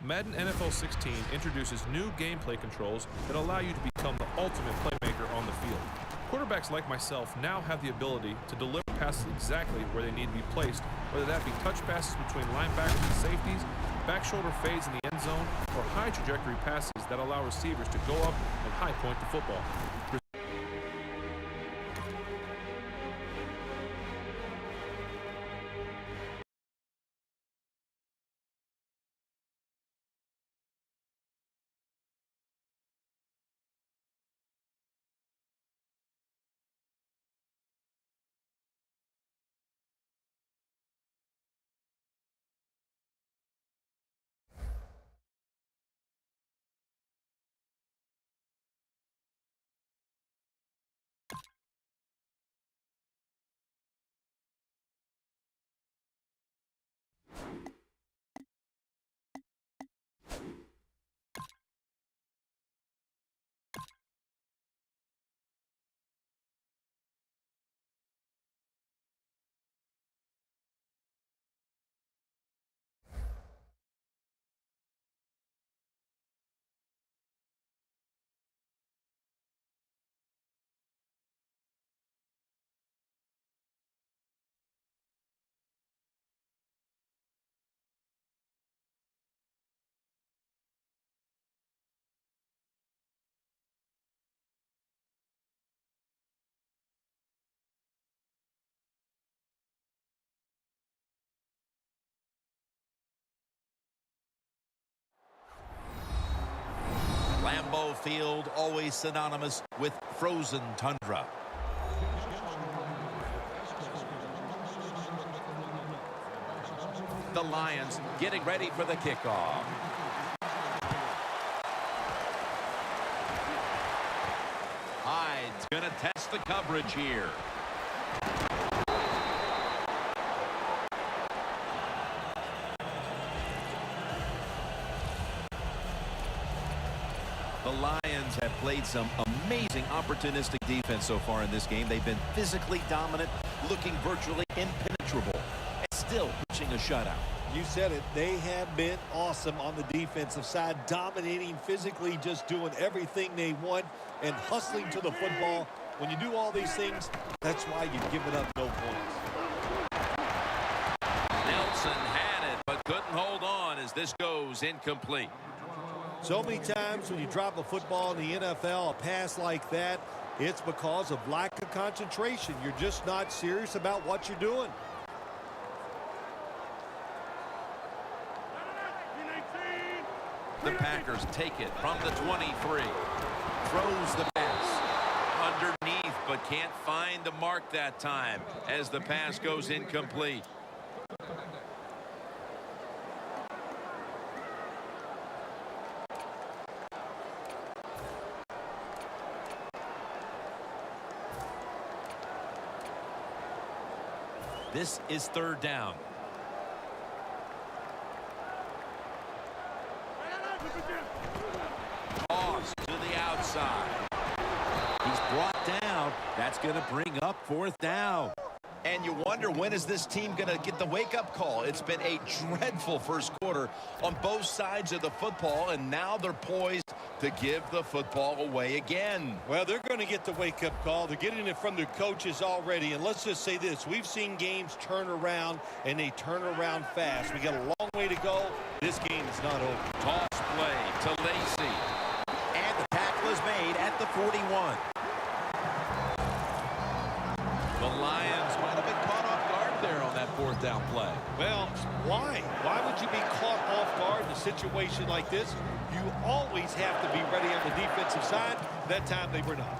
Madden NFL 16 introduces new gameplay controls that allow you to become the ultimate playmaker on the field. Quarterbacks like myself now have the ability to deliver passes exactly where they need to be placed, whether that be touch passes between linebackers and safeties, back shoulder fades in the end zone, or high trajectory passes that allow receivers to go up and high point the football. Lambeau Field, always synonymous with frozen tundra. The Lions getting ready for the kickoff. Hyde's going to test the coverage here. The Lions have played some amazing opportunistic defense so far in this game. They've been physically dominant, looking virtually impenetrable, and still pushing a shutout. You said it. They have been awesome on the defensive side, dominating physically, just doing everything they want and hustling to the football. When you do all these things, that's why you give it up no points. Nelson had it, but couldn't hold on as this goes incomplete. So many times when you drop a football in the NFL, a pass like that, it's because of lack of concentration. You're just not serious about what you're doing. The Packers take it from the 23. Throws the pass underneath, but can't find the mark that time as the pass goes incomplete. This is third down. Toss to the outside. He's brought down. That's going to bring up fourth down. And you wonder, when is this team going to get the wake-up call? It's been a dreadful first quarter on both sides of the football, and now they're poised to give the football away again. Well, they're going to get the wake-up call. They're getting it from their coaches already. And let's just say this. We've seen games turn around, and they turn around fast. We got a long way to go. This game is not over. Toss play to Lacey. And the tackle is made at the 41. The Lions might have been caught off guard there on that fourth down play. Well, why? Why would you be caught off guard in a situation like this? You always have to be ready on the defensive side. That time they were not.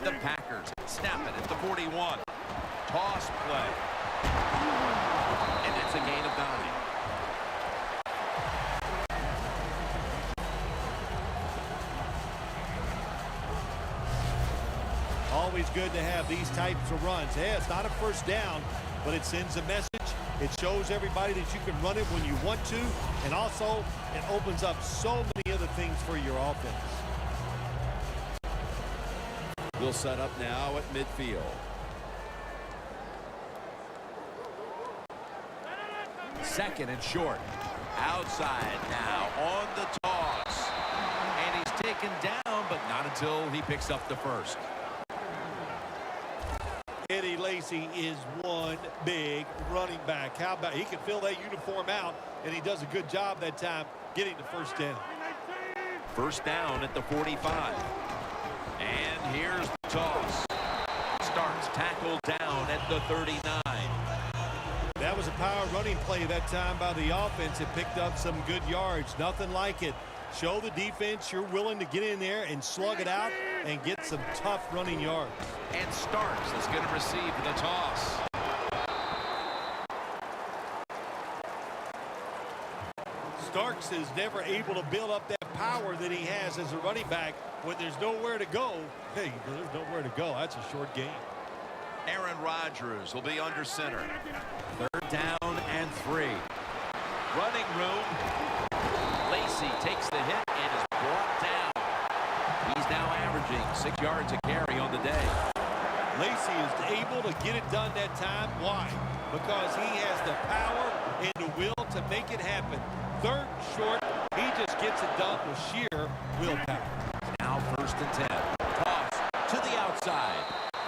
The Packers snap it at the 41. Toss play. And it's a gain of 9. Always good to have these types of runs. Hey, it's not a first down, but it sends a message. It shows everybody that you can run it when you want to, and also it opens up so many other things for your offense. We'll set up now at midfield. Second and short. Outside now on the toss. And he's taken down, but not until he picks up the first. Eddie Lacy is one big running back. How about he can fill that uniform out, and he does a good job that time getting the first down. First down at the 45. And here's the toss. Starks tackled down at the 39. That was a power running play that time by the offense. It picked up some good yards. Nothing like it. Show the defense you're willing to get in there and slug it out and get some tough running yards. And Starks is going to receive the toss. Starks is never able to build up that power that he has as a running back when there's nowhere to go. Hey, there's nowhere to go. That's a short game. Aaron Rodgers will be under center. Third down and 3. Running room. Lacy takes the hit and is brought down. He's now averaging 6 yards a carry on the day. Lacy is able to get it done that time. Why? Because he has the power and the will to make it happen. Third and short, he just gets it done with sheer willpower. Now first and 10. Toss to the outside.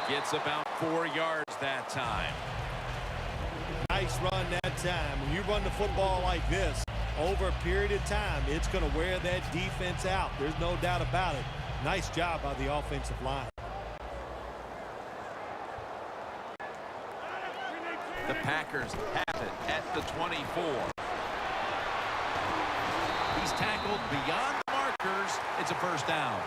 Gets about 4 yards that time. Nice run that time. When you run the football like this, over a period of time, it's going to wear that defense out. There's no doubt about it. Nice job by the offensive line. The Packers have it at the 24. He's tackled beyond the markers. It's a first down.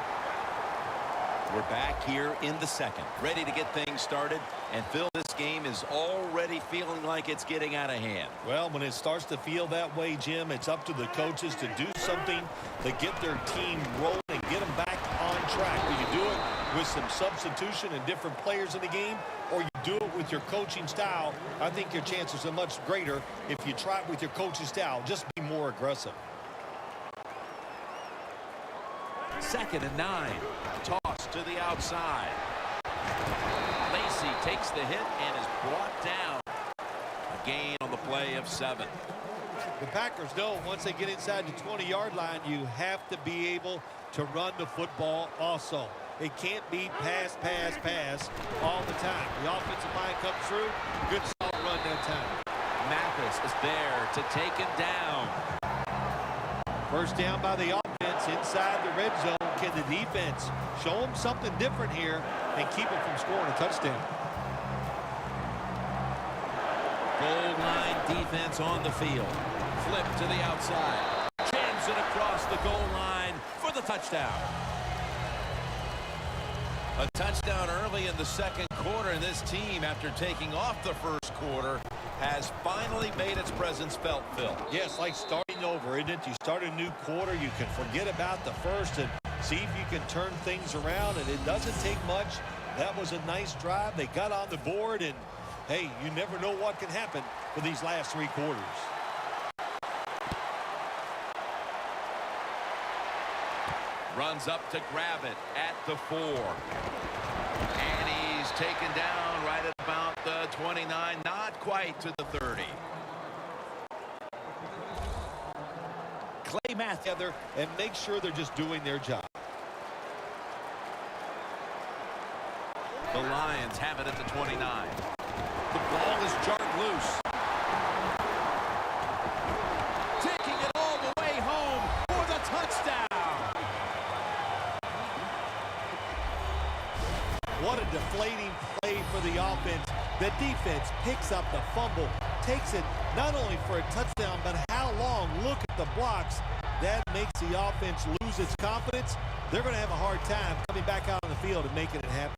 We're back here in the second, ready to get things started. And Phil, this game is already feeling like it's getting out of hand. Well, when it starts to feel that way, Jim, it's up to the coaches to do something to get their team rolling and get them back on track. Do you do it with some substitution and different players in the game, or you do it with your coaching style? I think your chances are much greater if you try it with your coaching style. Just be more aggressive. Second and 9. Toss to the outside. Lacy takes the hit and is brought down. A gain on the play of 7. The Packers know once they get inside the 20-yard line, you have to be able to run the football also. It can't be pass, pass, pass all the time. The offensive line comes through. Good solid run that time. Mathis is there to take him down. First down by the offense inside the red zone. Can the defense show them something different here and keep them from scoring a touchdown? Goal line defense on the field. Flip to the outside. Jams it across the goal line for the touchdown. A touchdown early in the second quarter, and this team, after taking off the first quarter, has finally made its presence felt, Phil. Yes, like starting over, isn't it? You start a new quarter, you can forget about the first and see if you can turn things around, and it doesn't take much. That was a nice drive. They got on the board, and, hey, you never know what can happen for these last 3 quarters. Runs up to grab it at the 4. And he's taken down right at about the 29, not quite to the 30. Clay Math together and make sure they're just doing their job. The Lions have it at the 29. The ball is jarred loose. Taking it all the way home for the touchdown. What a deflating play for the offense. The defense picks up the fumble, takes it not only for a touchdown, but how long? Look at the blocks. That makes the offense lose its confidence. They're going to have a hard time coming back out on the field and making it happen.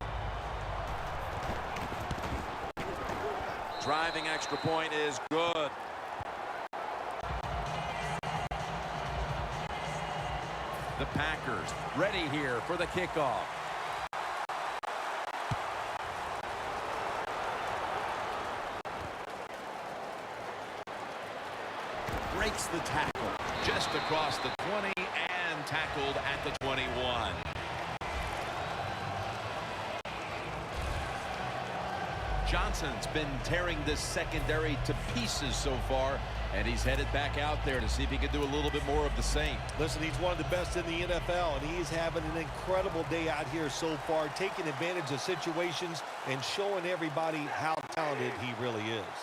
Driving extra point is good. The Packers ready here for the kickoff. Breaks the tackle just across the 20 and tackled at the 21. Johnson's been tearing this secondary to pieces so far, and he's headed back out there to see if he can do a little bit more of the same. Listen, he's one of the best in the NFL, and he's having an incredible day out here so far, taking advantage of situations and showing everybody how talented he really is.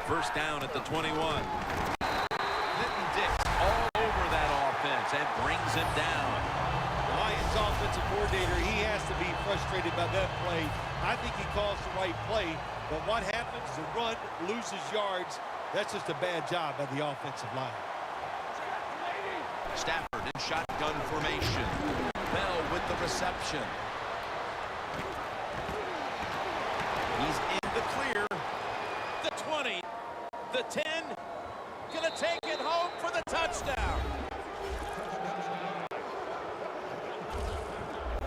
First down at the 21. Clinton Dix all over that offense and brings him down. The Lions offensive coordinator, he has to be frustrated by that play. I think he calls the right play, but what happens? The run loses yards. That's just a bad job by the offensive line. Stafford in shotgun formation. Bell with the reception. He's in the clear. The 20, the 10, gonna take it home for the touchdown.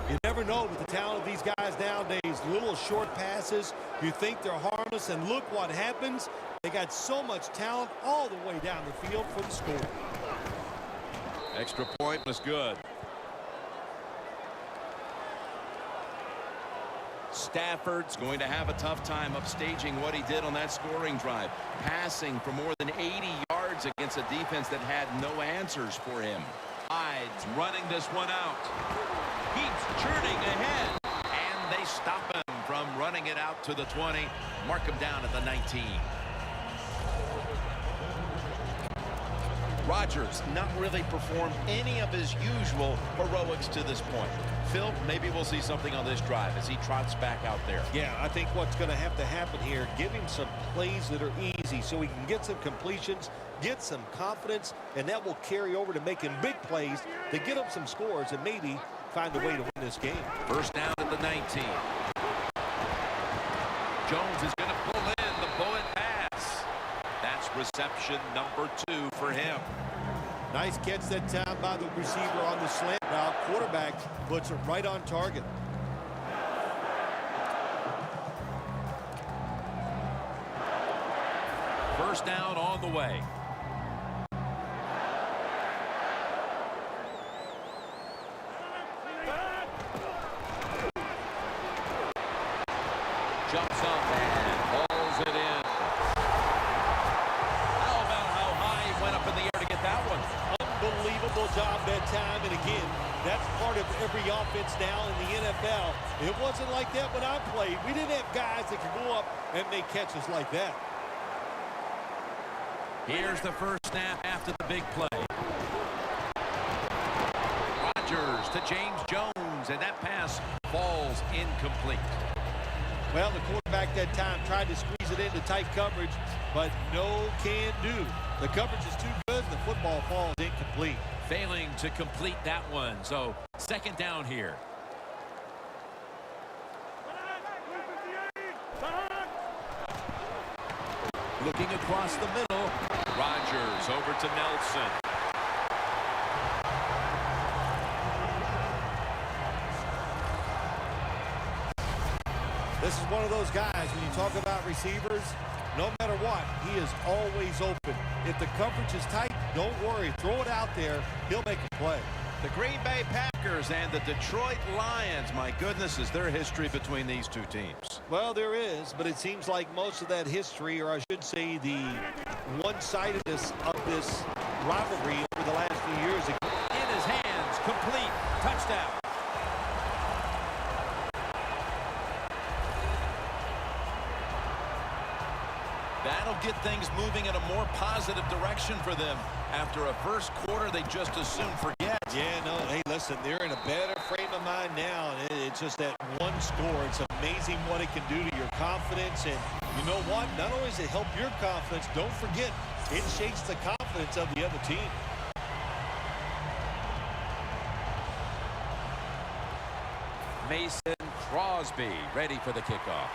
You never know with the talent of these guys nowadays. Little short passes, you think they're harmless, and look what happens. They got so much talent all the way down the field for the score. Extra point was good. Stafford's going to have a tough time upstaging what he did on that scoring drive. Passing for more than 80 yards against a defense that had no answers for him. Hyde's running this one out. He's churning ahead. And they stop him from running it out to the 20. Mark him down at the 19. Rodgers not really performed any of his usual heroics to this point. Phil, maybe we'll see something on this drive as he trots back out there. Yeah, I think what's going to have to happen here, give him some plays that are easy so he can get some completions, get some confidence, and that will carry over to making big plays to get him some scores and maybe find a way to win this game. First down at the 19. Jones is going to pull in the bullet pass. That's reception number 2 for him. Nice catch that time by the receiver on the slant route. Quarterback puts it right on target. First down on the way. Jumps up and hauls it in. How about how high he went up in the air to get that one? Unbelievable job that time, and again, that's part of every offense now in the NFL. It wasn't like that when I played. We didn't have guys that could go up and make catches like that. Here's the first snap after the big play. Rodgers to James Jones, and that pass falls incomplete. Well, the quarterback that time tried to squeeze it into tight coverage, but no can do. The coverage is too good, and the football falls incomplete. Failing to complete that one, so second down here. Looking across the middle. Rodgers over to Nelson. This is one of those guys, when you talk about receivers, no matter what, he is always open. If the coverage is tight, don't worry. Throw it out there. He'll make a play. The Green Bay Packers and the Detroit Lions. My goodness, is there history between these two teams? Well, there is, but it seems like most of that history, or I should say the one-sidedness of this rivalry over the last few years. In his hands, complete, touchdown. That'll get things moving in a more positive direction for them. After a first quarter they just as soon forget. Yeah, no, hey, listen, they're in a better frame of mind now. And it's just that one score. It's amazing what it can do to your confidence. And you know what? Not only does it help your confidence, don't forget, it shakes the confidence of the other team. Mason Crosby ready for the kickoff.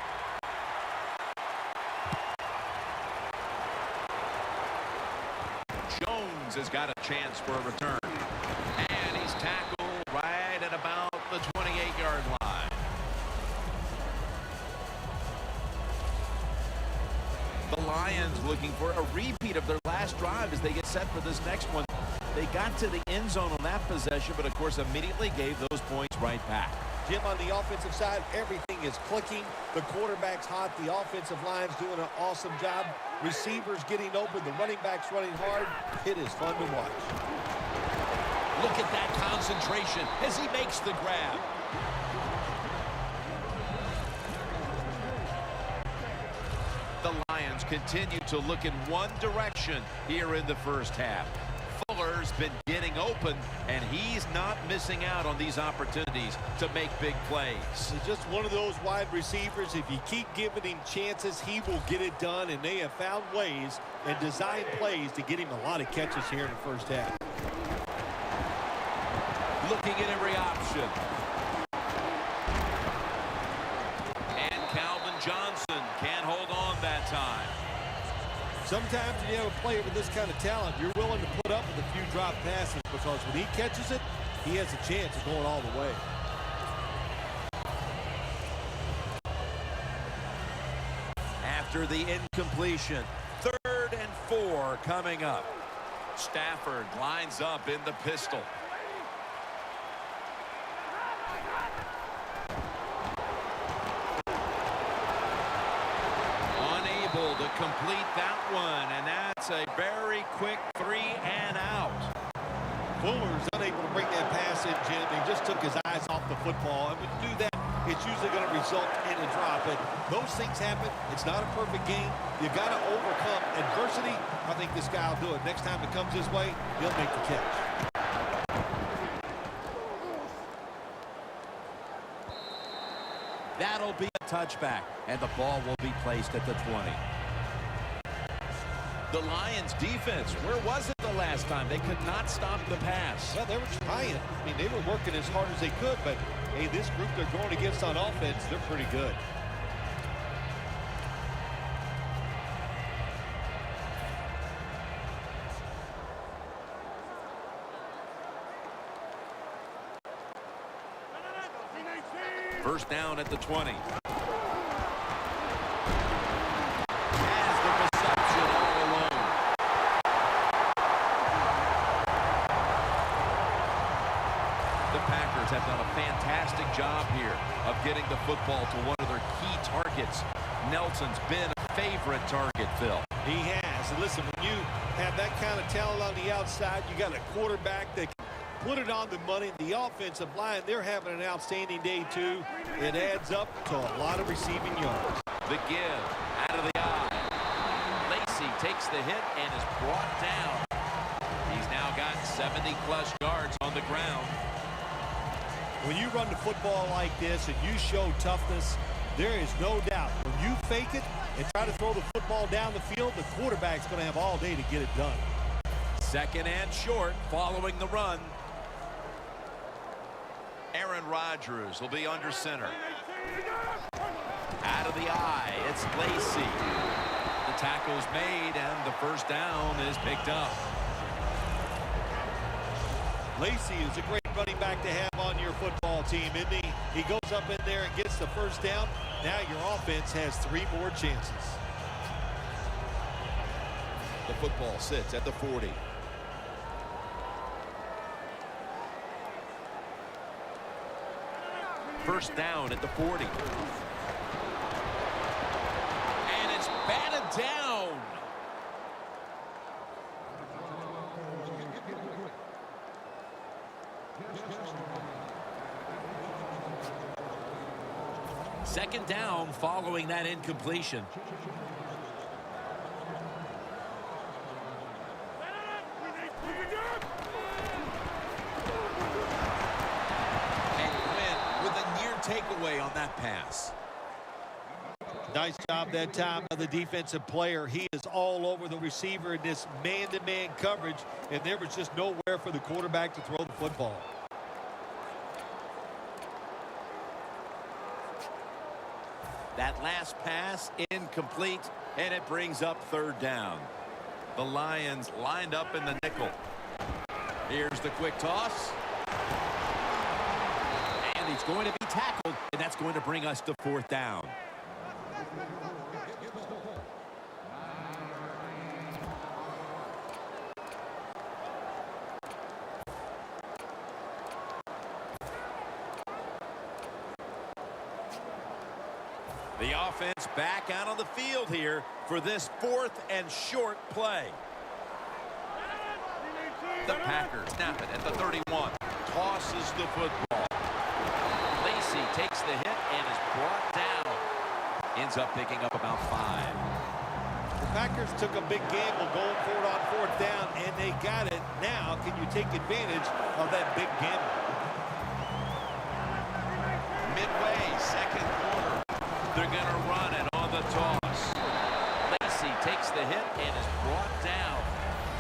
Jones has got a chance for a return. And he's tackled right at about the 28-yard line. The Lions looking for a repeat of their last drive as they get set for this next one. They got to the end zone on that possession, but of course immediately gave those points right back. Jim, on the offensive side, everything is clicking. The quarterback's hot. The offensive line's doing an awesome job. Receivers getting open. The running back's running hard. It is fun to watch. Look at that concentration as he makes the grab. The Lions continue to look in one direction here in the first half. Fuller's been getting open, and he's not missing out on these opportunities to make big plays. He's just one of those wide receivers. If you keep giving him chances, he will get it done, and they have found ways and designed plays to get him a lot of catches here in the first half. Looking at every option. And Calvin Johnson can't hold on that time. Sometimes when you have a player with this kind of talent, you're willing to put up with a few drop passes because when he catches it, he has a chance of going all the way. After the incompletion, 3rd and 4 coming up. Stafford lines up in the pistol. Unable to complete that one, and that's a very quick 3 and out. Fuller's unable to bring that pass in, Jim. He just took his eyes off the football. And when you do that, it's usually going to result in a drop. And those things happen. It's not a perfect game. You got to overcome adversity. I think this guy will do it. Next time it comes his way, he'll make the catch. That'll be a touchback, and the ball will be placed at the 20. The Lions defense, where was it the last time? They could not stop the pass. Well, they were trying. I mean, they were working as hard as they could, but, hey, this group they're going against on offense, they're pretty good. First down at the 20. Have done a fantastic job here of getting the football to one of their key targets. Nelson's been a favorite target, Phil. He has. And listen, when you have that kind of talent on the outside, you got a quarterback that can put it on the money. The offensive line, they're having an outstanding day, too. It adds up to a lot of receiving yards. The give out of the eye. Lacy takes the hit and is brought down. He's now got 70-plus yards on the ground. When you run the football like this and you show toughness, there is no doubt. When you fake it and try to throw the football down the field, the quarterback's going to have all day to get it done. 2nd and short following the run. Aaron Rodgers will be under center. Out of the eye, it's Lacy. The tackle's made and the first down is picked up. Lacy is a great running back to have on your football team, isn't he? He goes up in there and gets the first down. Now your offense has 3 more chances. The football sits at the 40. First down at the 40. And it's batted down. Second down following that incompletion. And Quinn with a near takeaway on that pass. Nice job that time of the defensive player. He is all over the receiver in this man-to-man coverage, and there was just nowhere for the quarterback to throw the football. That last pass incomplete, and it brings up 3rd down. The Lions lined up in the nickel. Here's the quick toss. And he's going to be tackled, and that's going to bring us to 4th down. The offense back out on the field here for this 4th and short play. The Packers snap it at the 31. Tosses the football. Lacey takes the hit and is brought down. Ends up picking up about 5. The Packers took a big gamble going for it on 4th down, and they got it. Now, can you take advantage of that big gamble? Midway, 2nd quarter. They're going to run it on the toss. Lacey takes the hit and is brought down.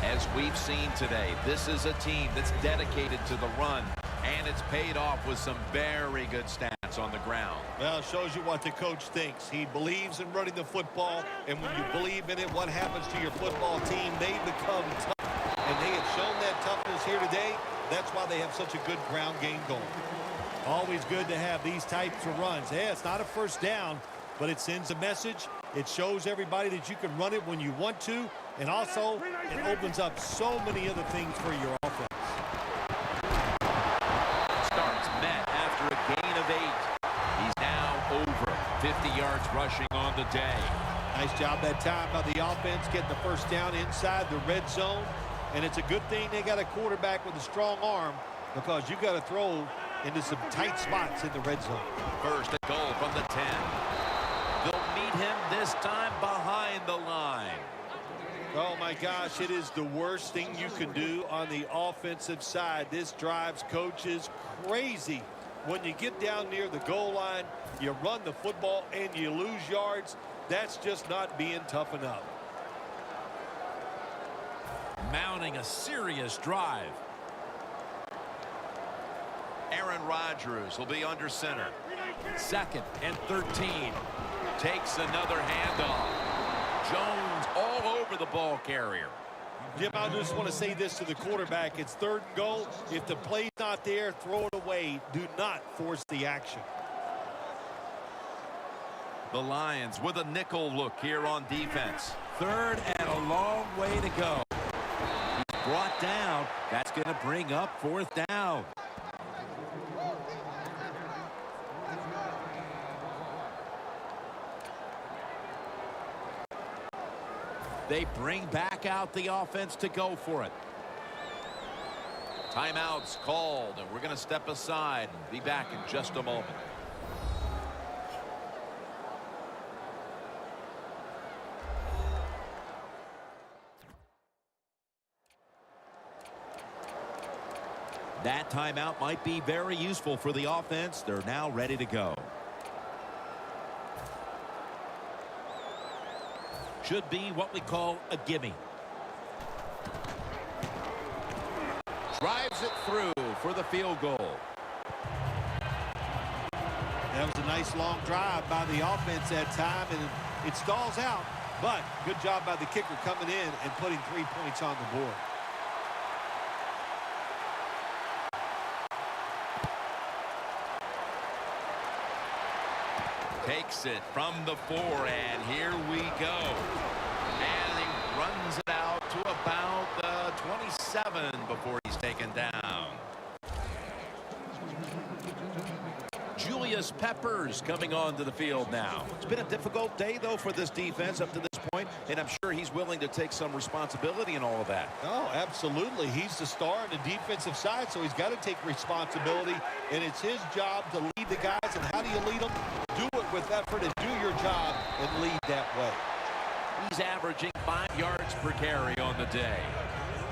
As we've seen today, this is a team that's dedicated to the run, and it's paid off with some very good stats on the ground. Well, it shows you what the coach thinks. He believes in running the football, and when you believe in it, what happens to your football team? They become tough, and they have shown that toughness here today. That's why they have such a good ground game going. Always good to have these types of runs. Yeah, it's not a 1st down, but it sends a message. It shows everybody that you can run it when you want to, and also it opens up so many other things for your offense. Starts met after a gain of 8. He's now over 50 yards rushing on the day. Nice job that time by the offense getting the 1st down inside the red zone. And it's a good thing they got a quarterback with a strong arm, because you got to throw into some tight spots in the red zone. 1st and goal from the 10. They'll meet him this time behind the line. Oh my gosh, it is the worst thing you can do on the offensive side. This drives coaches crazy. When you get down near the goal line, you run the football and you lose yards. That's just not being tough enough. Mounting a serious drive. Aaron Rodgers will be under center. 2nd and 13. Takes another handoff. Jones all over the ball carrier. Jim, I just want to say this to the quarterback. It's 3rd and goal. If the play's not there, throw it away. Do not force the action. The Lions with a nickel look here on defense. 3rd and a long way to go. He's brought down. That's going to bring up 4th down. They bring back out the offense to go for it. Timeouts called, and we're going to step aside and be back in just a moment. That timeout might be very useful for the offense. They're now ready to go. Should be what we call a gimme. Drives it through for the field goal. That was a nice long drive by the offense that time, and it stalls out. But good job by the kicker coming in and putting 3 points on the board. Takes it from the 4, and here we go. And he runs it out to about the 27 before he's taken down. Julius Peppers coming onto the field now. It's been a difficult day, though, for this defense up to this point, and I'm sure he's willing to take some responsibility in all of that. Oh, absolutely. He's the star on the defensive side, so he's got to take responsibility, and it's his job to lead the guys. And how do you lead them? Do it with effort and do your job and lead that way. He's averaging 5 yards per carry on the day.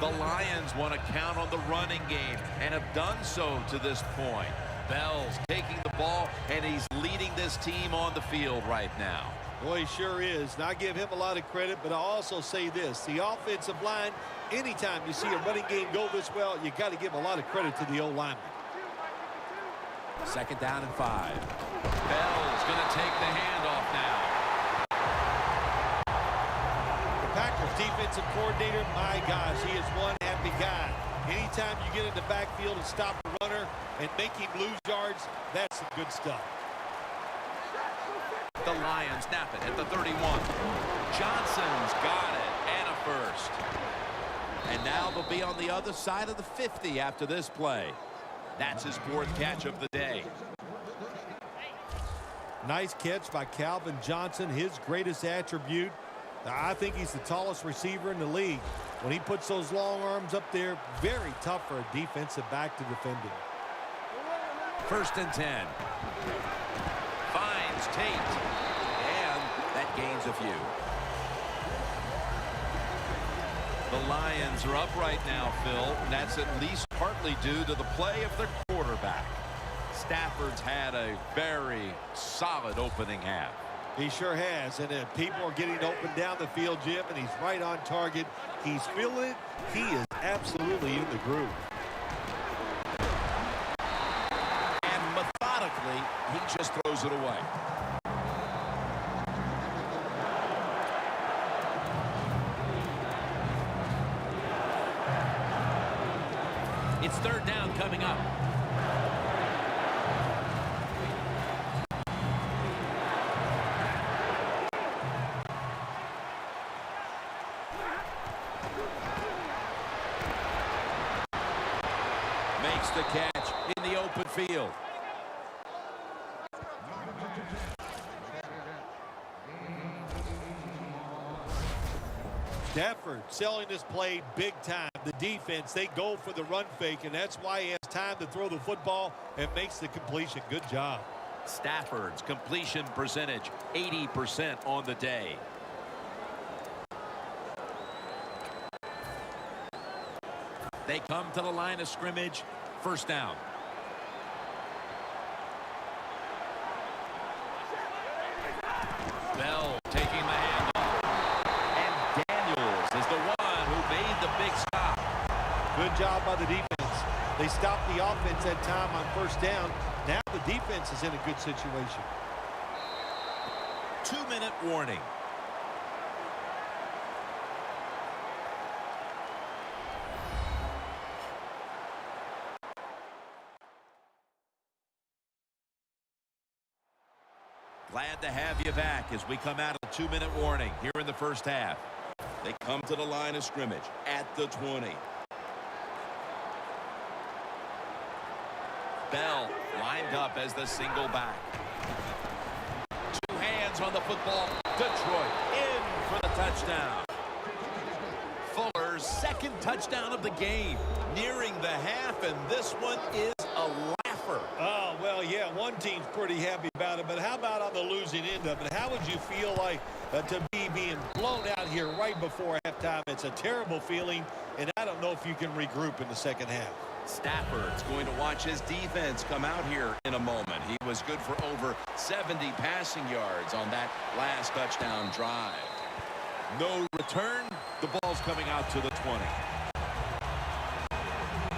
The Lions want to count on the running game and have done so to this point. Bell's taking the ball, and he's leading this team on the field right now. Boy, he sure is. And I give him a lot of credit, but I also say this. The offensive line, anytime you see a running game go this well, you got to give a lot of credit to the O-lineman. 2nd down and 5. Bell's going to take the handoff now. The Packers defensive coordinator, my gosh, he is one happy guy. Anytime you get in the backfield and stop the runner and make him lose yards, that's some good stuff. The Lions snap it at the 31. Johnson's got it, and a first. And now they'll be on the other side of the 50 after this play. That's his 4th catch of the day. Nice catch by Calvin Johnson, his greatest attribute. I think he's the tallest receiver in the league. When he puts those long arms up there, very tough for a defensive back to defend him. 1st and 10. Finds Tate. And that gains a few. The Lions are up right now, Phil. And that's at least partly due to the play of their quarterback. Stafford's had a very solid opening half. He sure has, and people are getting open down the field, Jim, and he's right on target. He's feeling it. He is absolutely in the groove. And methodically, he just throws it away. It's 3rd down coming up. Makes the catch in the open field. Stafford selling this play big time. The defense, they go for the run fake, and that's why he has time to throw the football and makes the completion. Good job. Stafford's completion percentage, 80% on the day. They come to the line of scrimmage. 1st down. Bell taking the handoff. And Daniels is the one who made the big stop. Good job by the defense. They stopped the offense that time on 1st down. Now the defense is in a good situation. 2-minute warning. Glad to have you back as we come out of 2-minute warning here in the 1st half. They come to the line of scrimmage at the 20. Bell lined up as the single back. 2 hands on the football. Detroit in for the touchdown. Fuller's 2nd touchdown of the game. Nearing the half, and this one is a laugher. Oh, well, yeah, one team's pretty happy about it, but how about on the losing end of it? How would you feel like to be being blown out here right before halftime? It's a terrible feeling, and I don't know if you can regroup in the 2nd half. Stafford's going to watch his defense come out here in a moment. He was good for over 70 passing yards on that last touchdown drive. No return. The ball's coming out to the 20.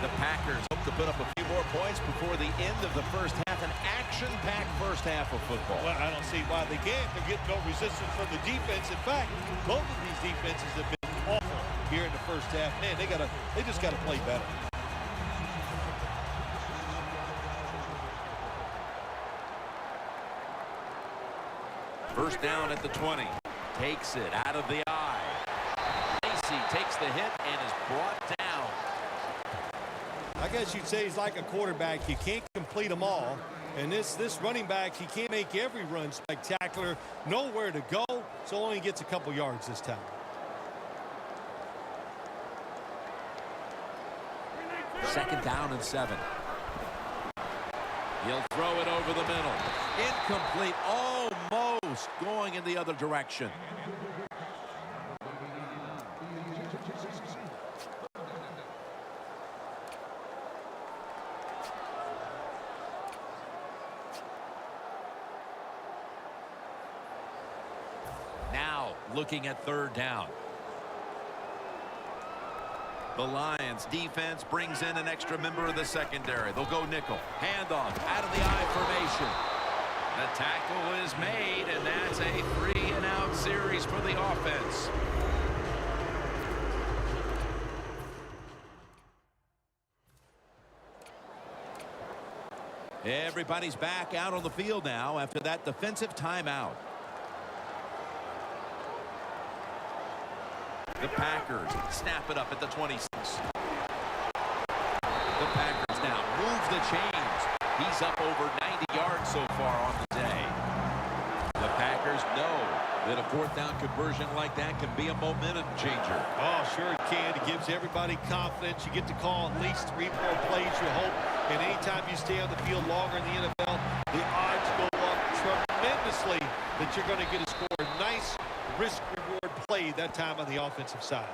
The Packers hope to put up a few more points before the end of the 1st half. An action-packed 1st half of football. Well, I don't see why they can't. They're getting no resistance from the defense. In fact, both of these defenses have been awful here in the 1st half. Man, they just got to play better. First down at the 20. Takes it out of the eye. Lacey takes the hit and is brought down. I guess you'd say he's like a quarterback. You can't complete them all. And this running back, he can't make every run spectacular. Nowhere to go, so only gets a couple yards this time. 2nd down and 7. He'll throw it over the middle. Incomplete. Almost going in the other direction. Now looking at 3rd down. The Lions defense brings in an extra member of the secondary. They'll go nickel. Handoff out of the I formation. The tackle is made, and that's a 3-and-out series for the offense. Everybody's back out on the field now after that defensive timeout. The Packers snap it up at the 26. The Packers now move the chains. He's up over 90 yards so far on the day. And a fourth down conversion like that can be a momentum changer. Oh, sure it can. It gives everybody confidence. You get to call at least 3 more plays, you hope. And anytime you stay on the field longer in the NFL, the odds go up tremendously that you're going to get a score. A nice risk-reward play that time on the offensive side.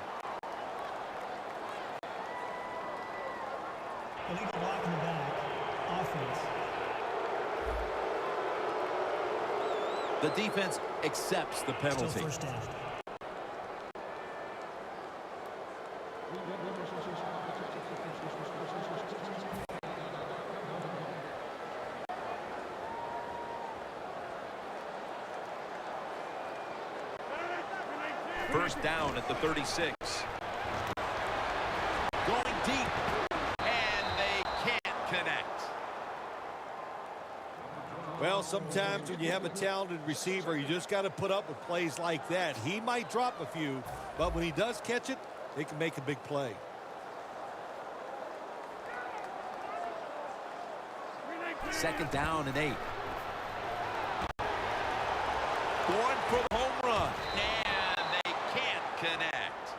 Illegal block in the back. Offense. The defense accepts the penalty. Still first down. First down at the 36. Going deep. And they can't connect. Well, sometimes when you have a talented receiver, you just got to put up with plays like that. He might drop a few, but when he does catch it, they can make a big play. Second down and 8. Going for the home run. And they can't connect.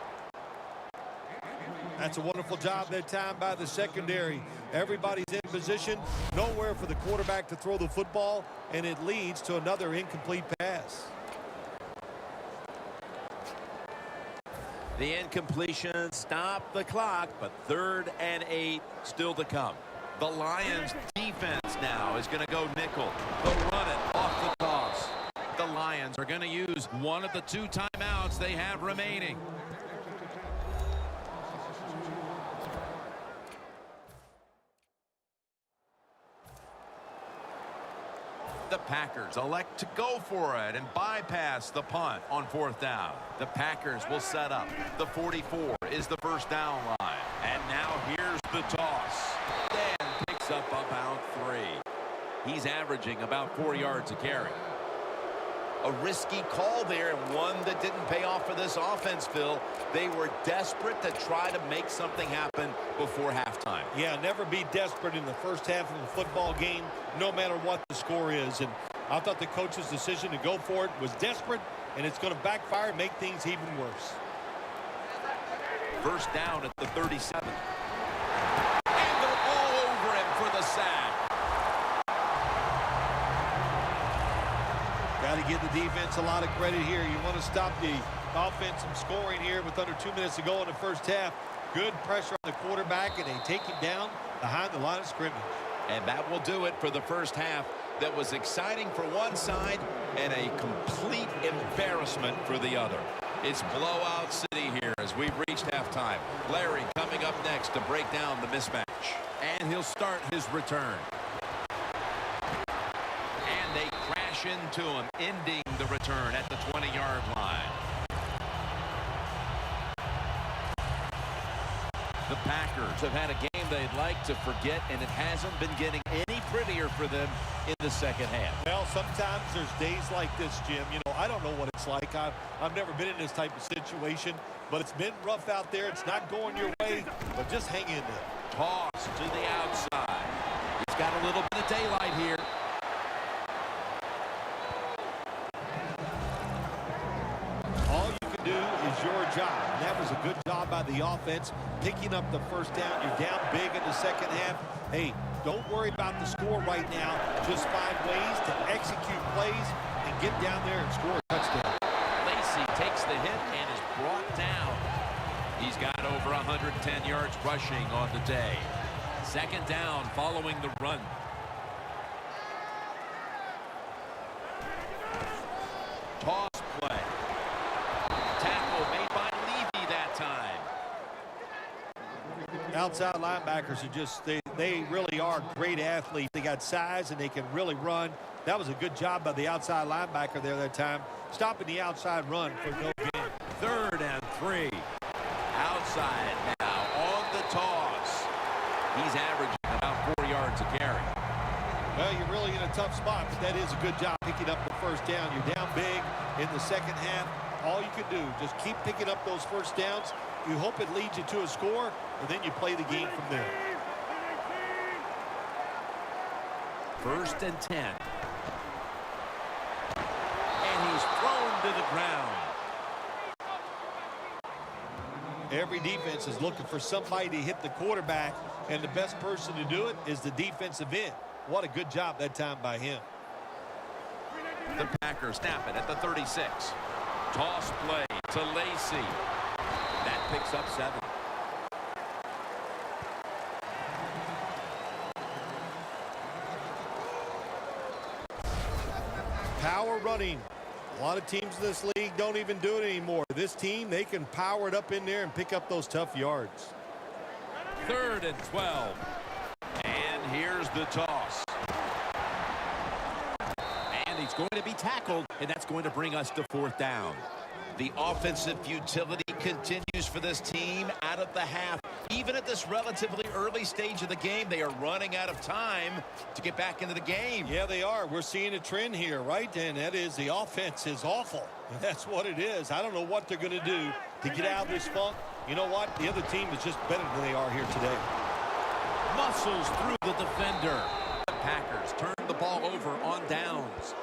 That's a wonderful job that time by the secondary. Everybody's in position, nowhere for the quarterback to throw the football, and it leads to another incomplete pass. The incompletion stopped the clock, but 3rd and 8 still to come. The Lions defense now is going to go nickel. They'll run it off the toss. The Lions are going to use one of the 2 timeouts they have remaining. The Packers elect to go for it and bypass the punt on 4th down. The Packers will set up. The 44 is the first down line. And now here's the toss. Then picks up about 3. He's averaging about 4 yards a carry. A risky call there, and one that didn't pay off for this offense, Phil. They were desperate to try to make something happen before halftime. Yeah, never be desperate in the first half of a football game, no matter what the score is. And I thought the coach's decision to go for it was desperate, and it's going to backfire and make things even worse. First down at the 37. And they're all over him for the sack. Got to give the defense a lot of credit here. You want to stop the offense from scoring here with under 2 minutes to go in the first half. Good pressure on the quarterback, and they take him down behind the line of scrimmage. And that will do it for the first half. That was exciting for one side and a complete embarrassment for the other. It's blowout city here as we've reached halftime. Larry coming up next to break down the mismatch. And he'll start his return. And they crash into him, ending the return at the 20-yard line. The Packers have had a game they'd like to forget, and it hasn't been getting any prettier for them in the second half. Well, sometimes there's days like this, Jim. You know, I don't know what it's like. I've never been in this type of situation, but it's been rough out there. It's not going your way, but just hang in there. Toss to the outside. He's got a little bit of daylight here. All you can do is your job. And that was a good job by the offense, picking up the first down. You're down big in the second half. Hey, don't worry about the score right now. Just find ways to execute plays and get down there and score a touchdown. Lacey takes the hit and is brought down. He's got over 110 yards rushing on the day. Second down following the run. Toss play. Tackle made by Levy that time. Outside linebackers are just, they really are great athletes. They got size and they can really run. That was a good job by the outside linebacker there that time, stopping the outside run for no gain. 3rd and 3. Outside now on the toss. He's averaging about 4 yards a carry. Well, you're really in a tough spot, but that is a good job picking up the first down. You're down big in the second half. All you can do, just keep picking up those first downs. You hope it leads you to a score, and then you play the game from there. 1st and 10. And he's thrown to the ground. Every defense is looking for somebody to hit the quarterback, and the best person to do it is the defensive end. What a good job that time by him. The Packers snap it at the 36. Toss play to Lacy. That picks up 7. Power running. A lot of teams in this league don't even do it anymore. This team, they can power it up in there and pick up those tough yards. 3rd and 12. And here's the toss. And he's going to be tackled, and that's going to bring us to 4th down. The offensive utility continues for this team out of the half. Even at this relatively early stage of the game, they are running out of time to get back into the game. Yeah, they are. We're seeing a trend here, right? And that is the offense is awful. And that's what it is. I don't know what they're going to do to get out of this funk. You know what? The other team is just better than they are here today. Muscles through the defender. The Packers turn the ball over on downs.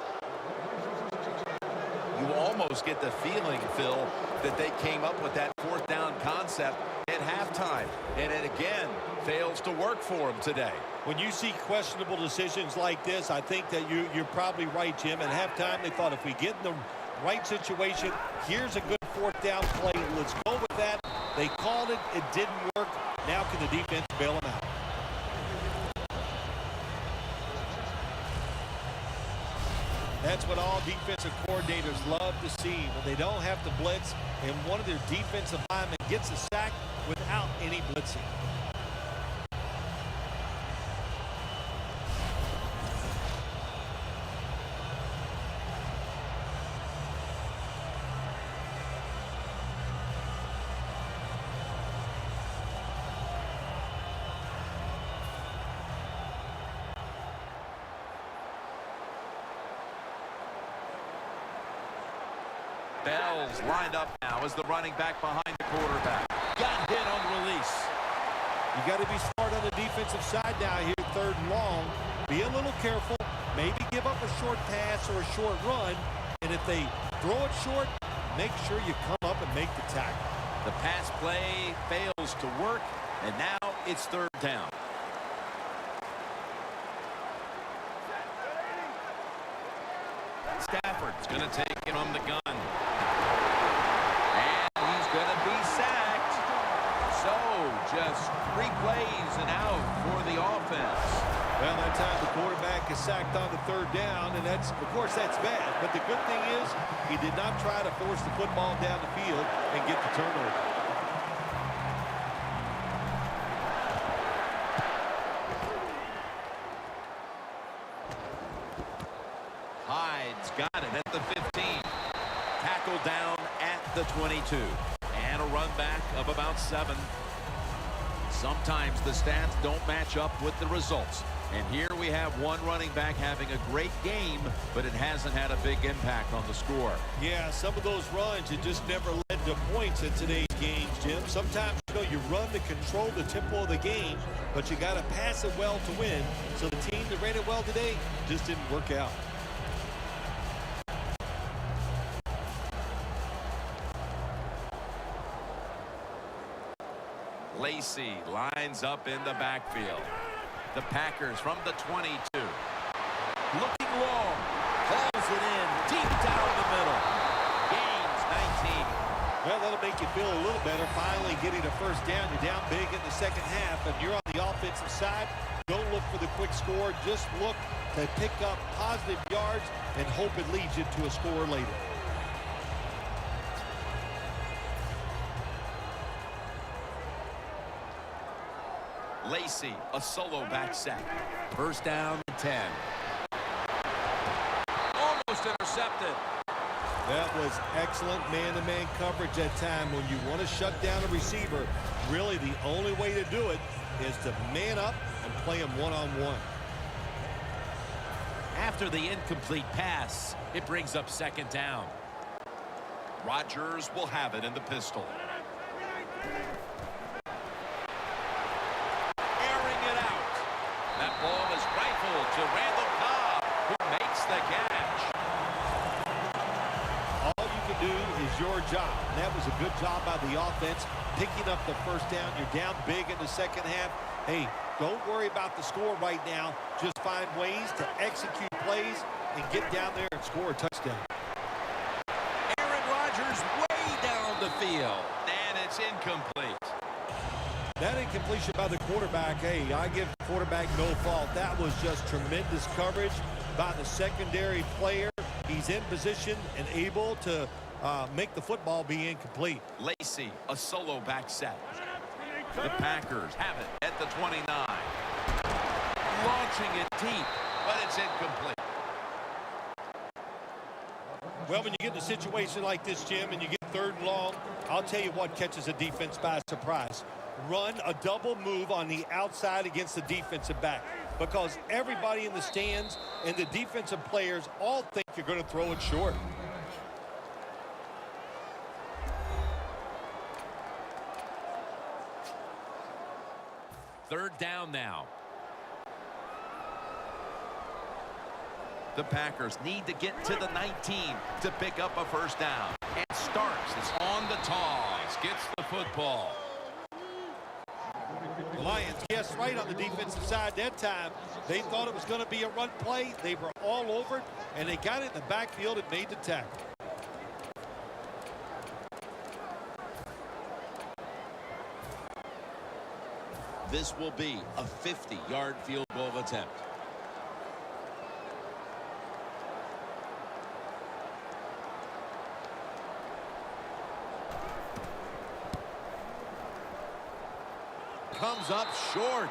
You almost get the feeling, Phil, that they came up with that 4th down concept at halftime, and it again fails to work for them today. When you see questionable decisions like this, I think that you're probably right, Jim. At halftime, they thought if we get in the right situation, here's a good 4th down play. Let's go with that. They called it. It didn't work. Now can the defense bail them out? That's what all defensive coordinators love to see, when they don't have to blitz and one of their defensive linemen gets a sack without any blitzing. Bell's lined up now as the running back behind the quarterback. Got hit on the release. You got to be smart on the defensive side now here, 3rd and long. Be a little careful. Maybe give up a short pass or a short run. And if they throw it short, make sure you come up and make the tackle. The pass play fails to work, and now it's 3rd down. Stafford's going to take it on the gun. And he's going to be sacked. So just 3 plays and out for the offense. Well, that time the quarterback is sacked on the 3rd down, and that's, of course, that's bad. But the good thing is he did not try to force the football down the field and get the turnover. Hyde's got it at the 15. Tackle down at the 22. And a run back of about 7. Sometimes the stats don't match up with the results. And here we have one running back having a great game, but it hasn't had a big impact on the score. Yeah, some of those runs, it just never led to points in today's games, Jim. Sometimes, you run to control the tempo of the game, but you got to pass it well to win. So the team that ran it well today just didn't work out. Lacy lines up in the backfield. The Packers from the 22. Looking long. Hauls it in deep down the middle. Gains 19. Well, that'll make you feel a little better. Finally getting a 1st down. You're down big in the 2nd half, and you're on the offensive side. Don't look for the quick score. Just look to pick up positive yards and hope it leads you to a score later. Lacy, a solo back sack. 1st down, 10. Almost intercepted. That was excellent man-to-man coverage that time. When you want to shut down a receiver, really the only way to do it is to man up and play him one-on-one. After the incomplete pass, it brings up 2nd down. Rodgers will have it in the pistol. That ball is rifled to Randall Cobb, who makes the catch. your job. And that was a good job by the offense, picking up the first down. You're down big in the second half. Hey, don't worry about the score right now. Just find ways to execute plays and get down there and score a touchdown. Aaron Rodgers way down the field, and it's incomplete. That incompletion by the quarterback, hey, I give the quarterback no fault. That was just tremendous coverage by the secondary player. He's in position and able to make the football be incomplete. Lacy, a solo back set. The Packers have it at the 29. Launching it deep, but it's incomplete. Well, when you get in a situation like this, Jim, and you get third and long, I'll tell you what catches a defense by surprise. Run a double move on the outside against the defensive back, because everybody in the stands and the defensive players all think you're going to throw it short. Third down now. The Packers need to get to the 19 to pick up a first down. And Starks is on the toss, gets the football. Lions guessed right on the defensive side that time. They thought it was going to be a run play. They were all over it, and they got it in the backfield and made the tackle. This will be a 50-yard field goal attempt. Comes up short.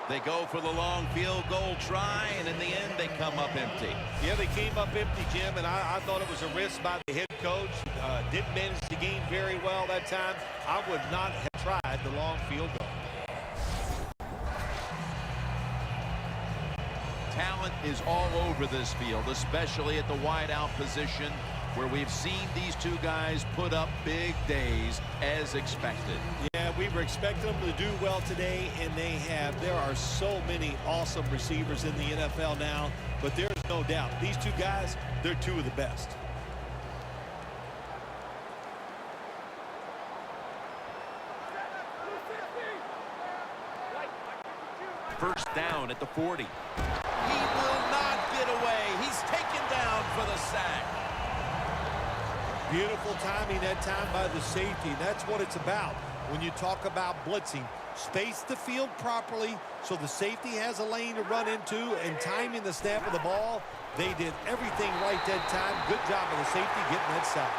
They go for the long field goal try, and in the end, they come up empty. Yeah, they came up empty, Jim, and I thought it was a risk by the head coach. Didn't manage the game very well that time. I would not have tried the long field goal. Talent is all over this field, especially at the wideout position, where we've seen these two guys put up big days as expected. Yeah, we were expecting them to do well today, and they have. There are so many awesome receivers in the NFL now, but there's no doubt. These two guys, they're two of the best. First down at the 40. He will not get away. He's taken down for the sack. Beautiful timing that time by the safety. That's what it's about when you talk about blitzing. Space the field properly so the safety has a lane to run into, and timing the snap of the ball. They did everything right that time. Good job of the safety getting that sack.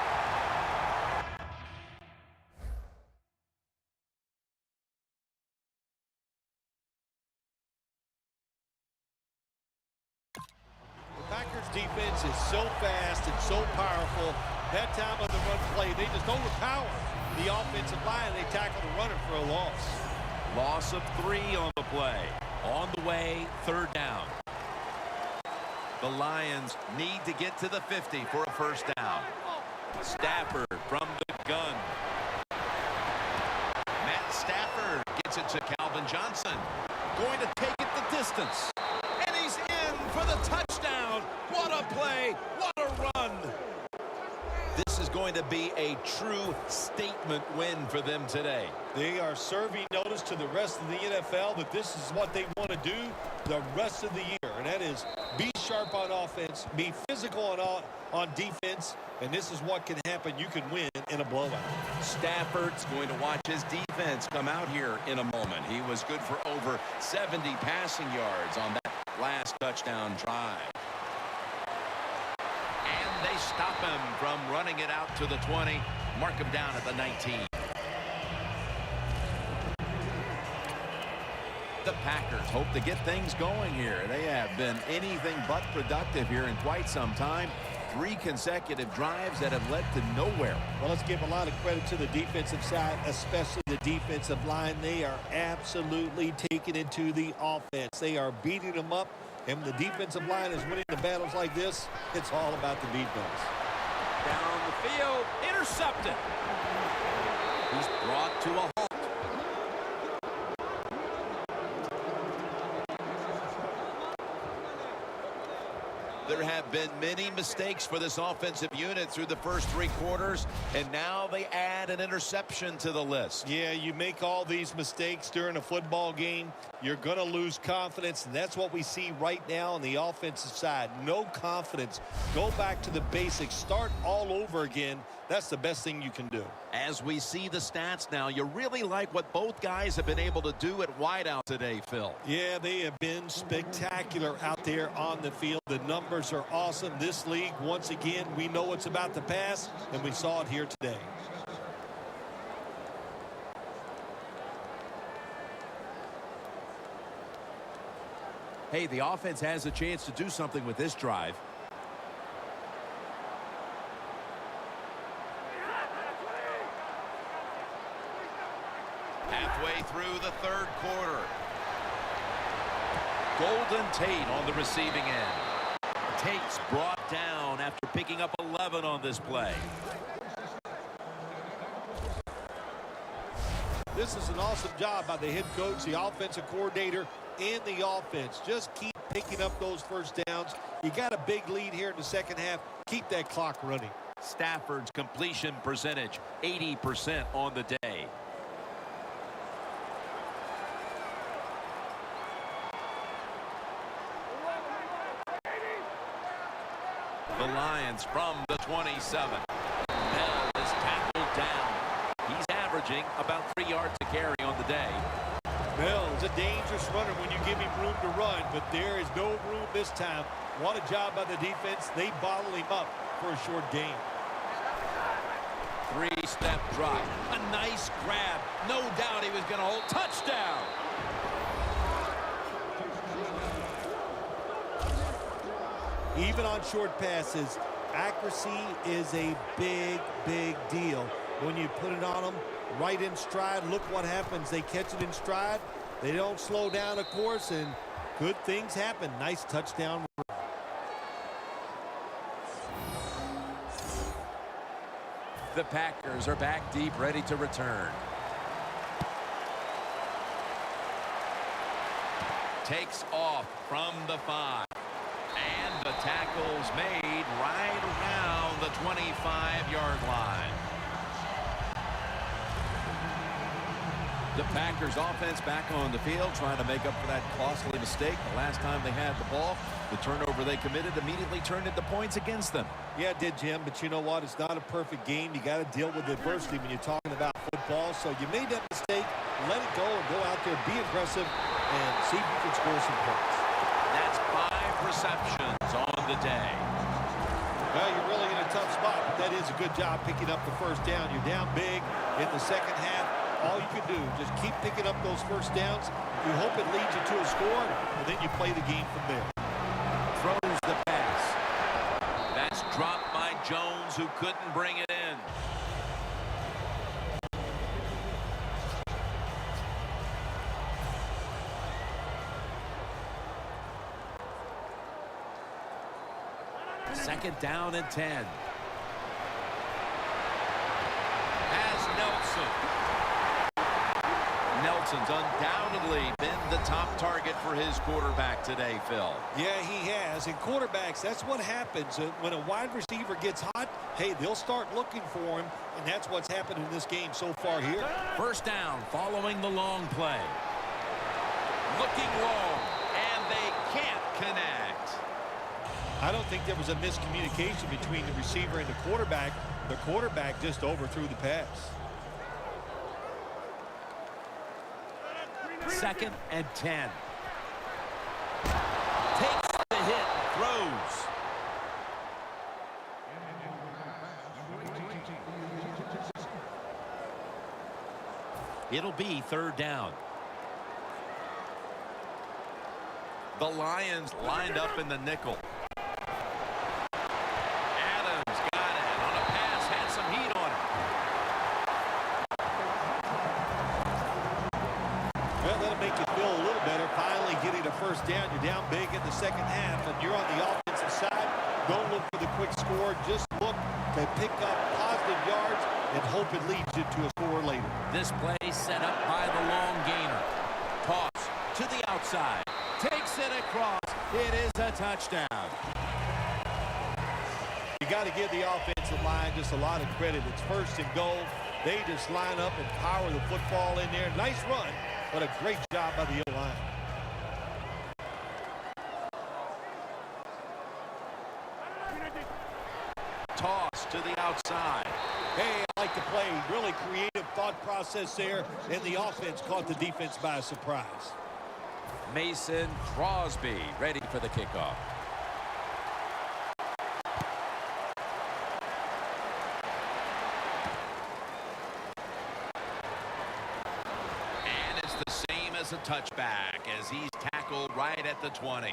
Packers defense is so fast and so powerful. That time on the run play, they just overpower the offensive line. They tackle the runner for a loss. Loss of 3 on the play. On the way, third down. The Lions need to get to the 50 for a first down. Stafford from the gun. Matt Stafford gets it to Calvin Johnson. Going to take it the distance. And he's in for the touchdown. What a play. What a run. This is going to be a true statement win for them today. They are serving notice to the rest of the NFL that this is what they want to do the rest of the year. And that is be sharp on offense, be physical on defense, and this is what can happen. You can win in a blowout. Stafford's going to watch his defense come out here in a moment. He was good for over 70 passing yards on that last touchdown drive. And they stop him from running it out to the 20, mark him down at the 19. The Packers hope to get things going here. They have been anything but productive here in quite some time. 3 consecutive drives that have led to nowhere. Well, let's give a lot of credit to the defensive side, especially the defensive line. They are absolutely taking it to the offense. They are beating them up, and the defensive line is winning the battles like this. It's all about the defense. Down the field, intercepted. He's brought to a halt. There have been many mistakes for this offensive unit through the first 3 quarters, and now they add an interception to the list. Yeah, you make all these mistakes during a football game, you're going to lose confidence, and that's what we see right now on the offensive side. No confidence. Go back to the basics. Start all over again. That's the best thing you can do. As we see the stats now, you really like what both guys have been able to do at wideout today, Phil. Yeah, they have been spectacular out there on the field. The numbers are awesome. This league, once again, we know it's about to pass, and we saw it here today. Hey, the offense has a chance to do something with this drive. Halfway through the 3rd quarter. Golden Tate on the receiving end. Tate's brought down after picking up 11 on this play. This is an awesome job by the head coach, the offensive coordinator, and the offense. Just keep picking up those first downs. You got a big lead here in the second half. Keep that clock running. Stafford's completion percentage, 80% on the day. The Lions from the 27. Bell is tackled down. He's averaging about 3 yards a carry on the day. Bell is a dangerous runner when you give him room to run, but there is no room this time. What a job by the defense. They bottle him up for a short gain. 3-step drop. A nice grab. No doubt he was going to hold. Touchdown. Even on short passes, accuracy is a big, big deal. When you put it on them right in stride, look what happens. They catch it in stride. They don't slow down, of course, and good things happen. Nice touchdown. The Packers are back deep, ready to return. Takes off from the 5. And the tackle's made right around the 25-yard line. The Packers offense back on the field trying to make up for that costly mistake. The last time they had the ball, the turnover they committed immediately turned into points against them. Yeah, it did, Jim, but you know what? It's not a perfect game. You got to deal with adversity when you're talking about football. So you made that mistake, let it go, and go out there, be aggressive, and see if you can score some points. That's 5 receptions on the day. Well, you're really in a tough spot, but that is a good job picking up the first down. You're down big in the second half. All you can do, just keep picking up those first downs. You hope it leads you to a score, and then you play the game from there. Throws the pass. That's dropped by Jones, who couldn't bring it in. Second down and 10. Has Nelson. Nelson's undoubtedly been the top target for his quarterback today, Phil. Yeah, he has. And quarterbacks, that's what happens. When a wide receiver gets hot, hey, they'll start looking for him, and that's what's happened in this game so far here. First down following the long play. Looking long, and they can't connect. I don't think there was a miscommunication between the receiver and the quarterback. The quarterback just overthrew the pass. Second and 10. Takes the hit, throws. It'll be third down. The Lions lined up in the nickel. Adams got it on a pass, had some heat on it. Well, that'll make you feel a little better. Finally getting a first down. You're down big in the second half, and you're on the offensive side. Don't look for the quick score. Just look to pick up positive yards and hope it leads you to a score later. This play set up by the long gainer. Toss to the outside. Takes it across. It is a touchdown. got to give the offensive line just a lot of credit. It's first and goal. They just line up and power the football in there. Nice run, but a great job by the O-line. Toss to the outside. Hey, I like the play. Really creative thought process there, and the offense caught the defense by surprise. Mason Crosby ready for the kickoff. And it's the same as a touchback as he's tackled right at the 20.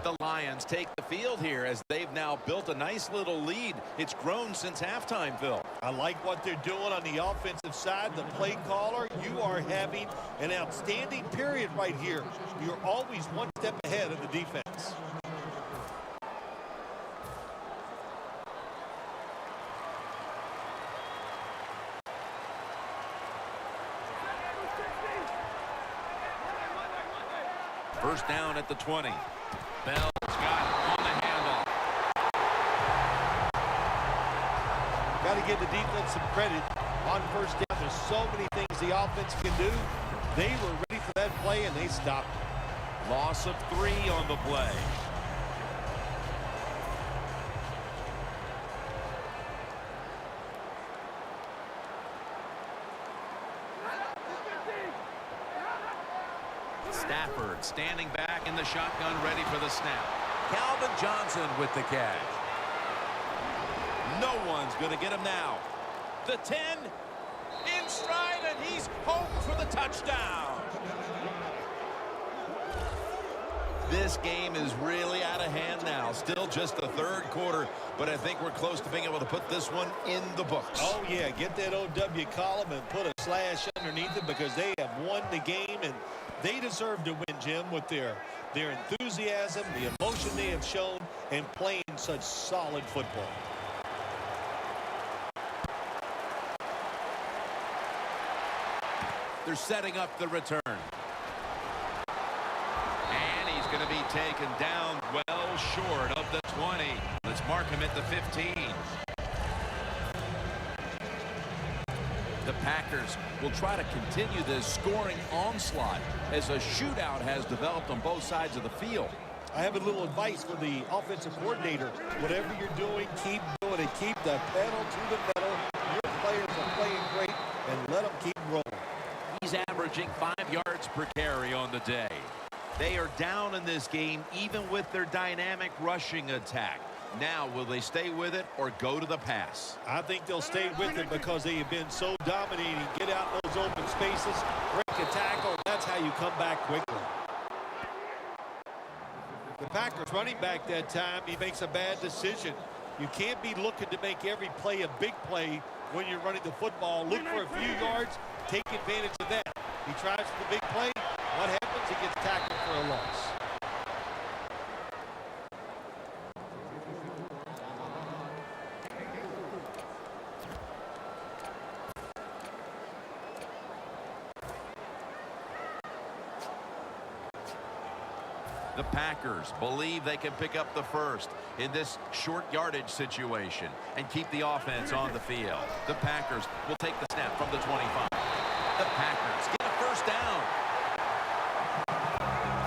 The Lions take the field here as they've now built a nice little lead. It's grown since halftime, Phil. I like what they're doing on the offensive side. The play caller, you are having an outstanding period right here. You're always one step ahead of the defense. First down at the 20. Bell's got it on the handoff. Got to give the defense some credit on first down. There's so many things the offense can do. They were ready for that play, and they stopped. Loss of 3 on the play. Stafford standing back in the shotgun, ready for the snap. Calvin Johnson with the catch. No one's going to get him now. The 10 in stride, and he's home for the touchdown. This game is really out of hand now. Still just the third quarter, but I think we're close to being able to put this one in the books. Oh, yeah. Get that OW column and put a slash underneath it because they have won the game, and they deserve to win, Jim, with their enthusiasm, the emotion they have shown, and playing such solid football. They're setting up the return. And he's going to be taken down well short of the 20. Let's mark him at the 15. The Packers will try to continue this scoring onslaught as a shootout has developed on both sides of the field. I have a little advice for the offensive coordinator. Whatever you're doing, keep doing it. Keep the pedal to the metal. Your players are playing great, and let them keep rolling. He's averaging 5 yards per carry on the day. They are down in this game even with their dynamic rushing attack. Now, will they stay with it or go to the pass? I think they'll stay with it because they have been so dominating. Get out in those open spaces, break a tackle. That's how you come back quickly. The Packers running back that time, he makes a bad decision. You can't be looking to make every play a big play when you're running the football. Look for a few yards, take advantage of that. He tries for the big play. What happens? He gets tackled for a loss. The Packers believe they can pick up the first in this short yardage situation and keep the offense on the field. The Packers will take the snap from the 25. The Packers get a first down.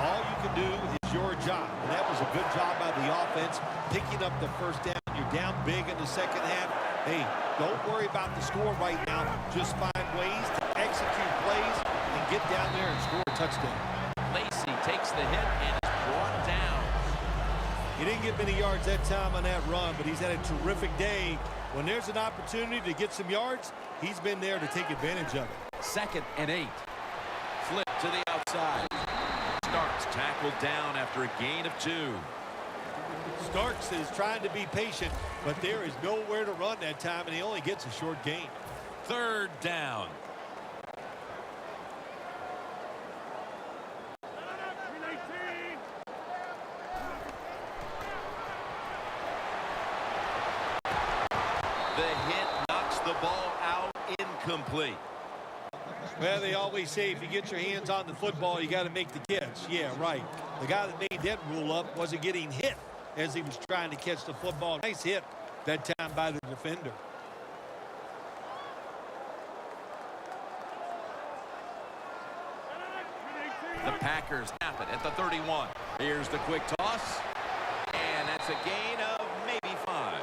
All you can do is your job, and that was a good job by the offense, picking up the first down. You're down big in the second half. Hey, don't worry about the score right now. Just find ways to execute plays and get down there and score a touchdown. Lacey takes the hit and is brought down. He didn't get many yards that time on that run, but he's had a terrific day. When there's an opportunity to get some yards, he's been there to take advantage of it. 2nd and 8. Flip to the outside. Starks tackled down after a gain of 2. Starks is trying to be patient, but there is nowhere to run that time, and he only gets a short gain. 3rd down. The hit knocks the ball out, incomplete. Well, they always say if you get your hands on the football, you got to make the catch. Yeah, right. The guy that made that rule up wasn't getting hit as he was trying to catch the football. Nice hit that time by the defender. The Packers snap it at the 31. Here's the quick toss. And that's a gain of maybe 5.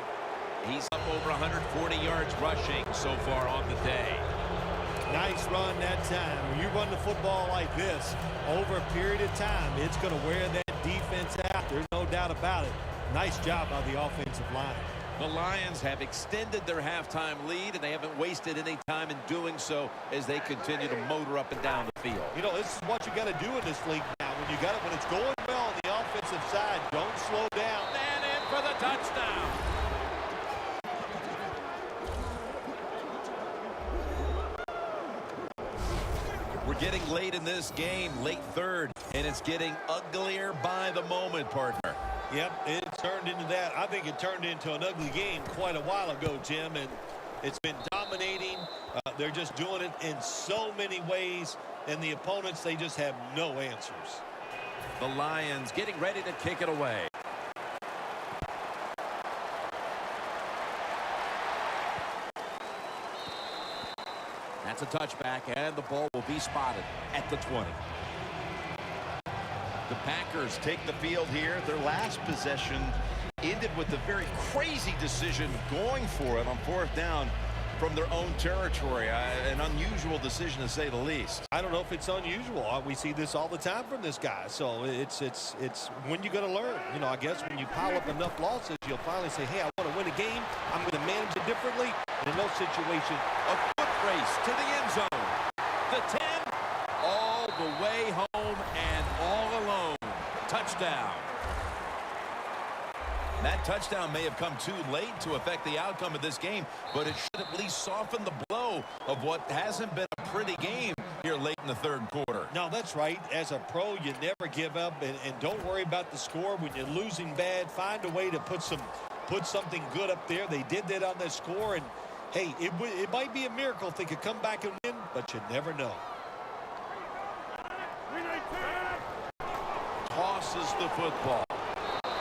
He's up over 140 yards rushing so far on the day. Nice run that time. When you run the football like this over a period of time, it's going to wear that defense out. There's no doubt about it. Nice job by the offensive line. The Lions have extended their halftime lead, and they haven't wasted any time in doing so as they continue to motor up and down the field. You know, this is what you got to do in this league now. When it's going well on the offensive side, don't slow down. And in for the touchdown. We're getting late in this game, late third, and it's getting uglier by the moment, partner. Yep, it turned into that. I think it turned into an ugly game quite a while ago, Jim, and it's been dominating. They're just doing it in so many ways, and the opponents, they just have no answers. The Lions getting ready to kick it away. That's a touchback, and the ball will be spotted at the 20. The Packers take the field here. Their last possession ended with a very crazy decision going for it on 4th down from their own territory. An unusual decision, to say the least. I don't know if it's unusual. We see this all the time from this guy. So it's when you're going to learn. You know, I guess when you pile up enough losses, you'll finally say, hey, I want to win a game. I'm going to manage it differently. And in those situations, a foot race to the end zone. The 10, all the way home and all alone. Touchdown. That touchdown may have come too late to affect the outcome of this game, but it should at least soften the blow of what hasn't been a pretty game here late in the 3rd quarter. No, that's right. As a pro, you never give up, and don't worry about the score. When you're losing bad, find a way to put something good up there. They did that on that score, and hey, it might be a miracle if they could come back and win, but you never know. Tosses the football.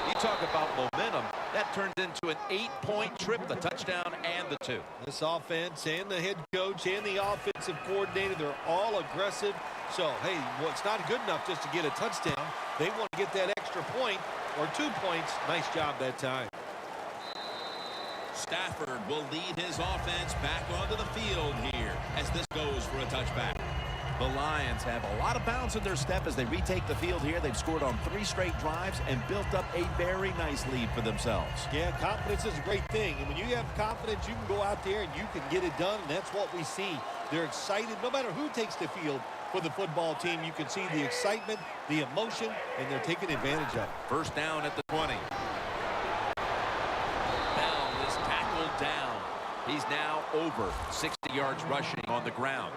You talk about momentum. That turned into an 8-point trip, the touchdown and the 2. This offense and the head coach and the offensive coordinator, they're all aggressive. So, hey, well, it's not good enough just to get a touchdown. They want to get that extra point or 2 points. Nice job that time. Stafford will lead his offense back onto the field here as this goes for a touchback. The Lions have a lot of bounce in their step as they retake the field here. They've scored on 3 straight drives and built up a very nice lead for themselves. Yeah, confidence is a great thing. And when you have confidence, you can go out there and you can get it done. And that's what we see. They're excited. No matter who takes the field for the football team, you can see the excitement, the emotion, and they're taking advantage of it. 1st down at the 20. Bell is tackled down. He's now over 60 yards rushing on the ground.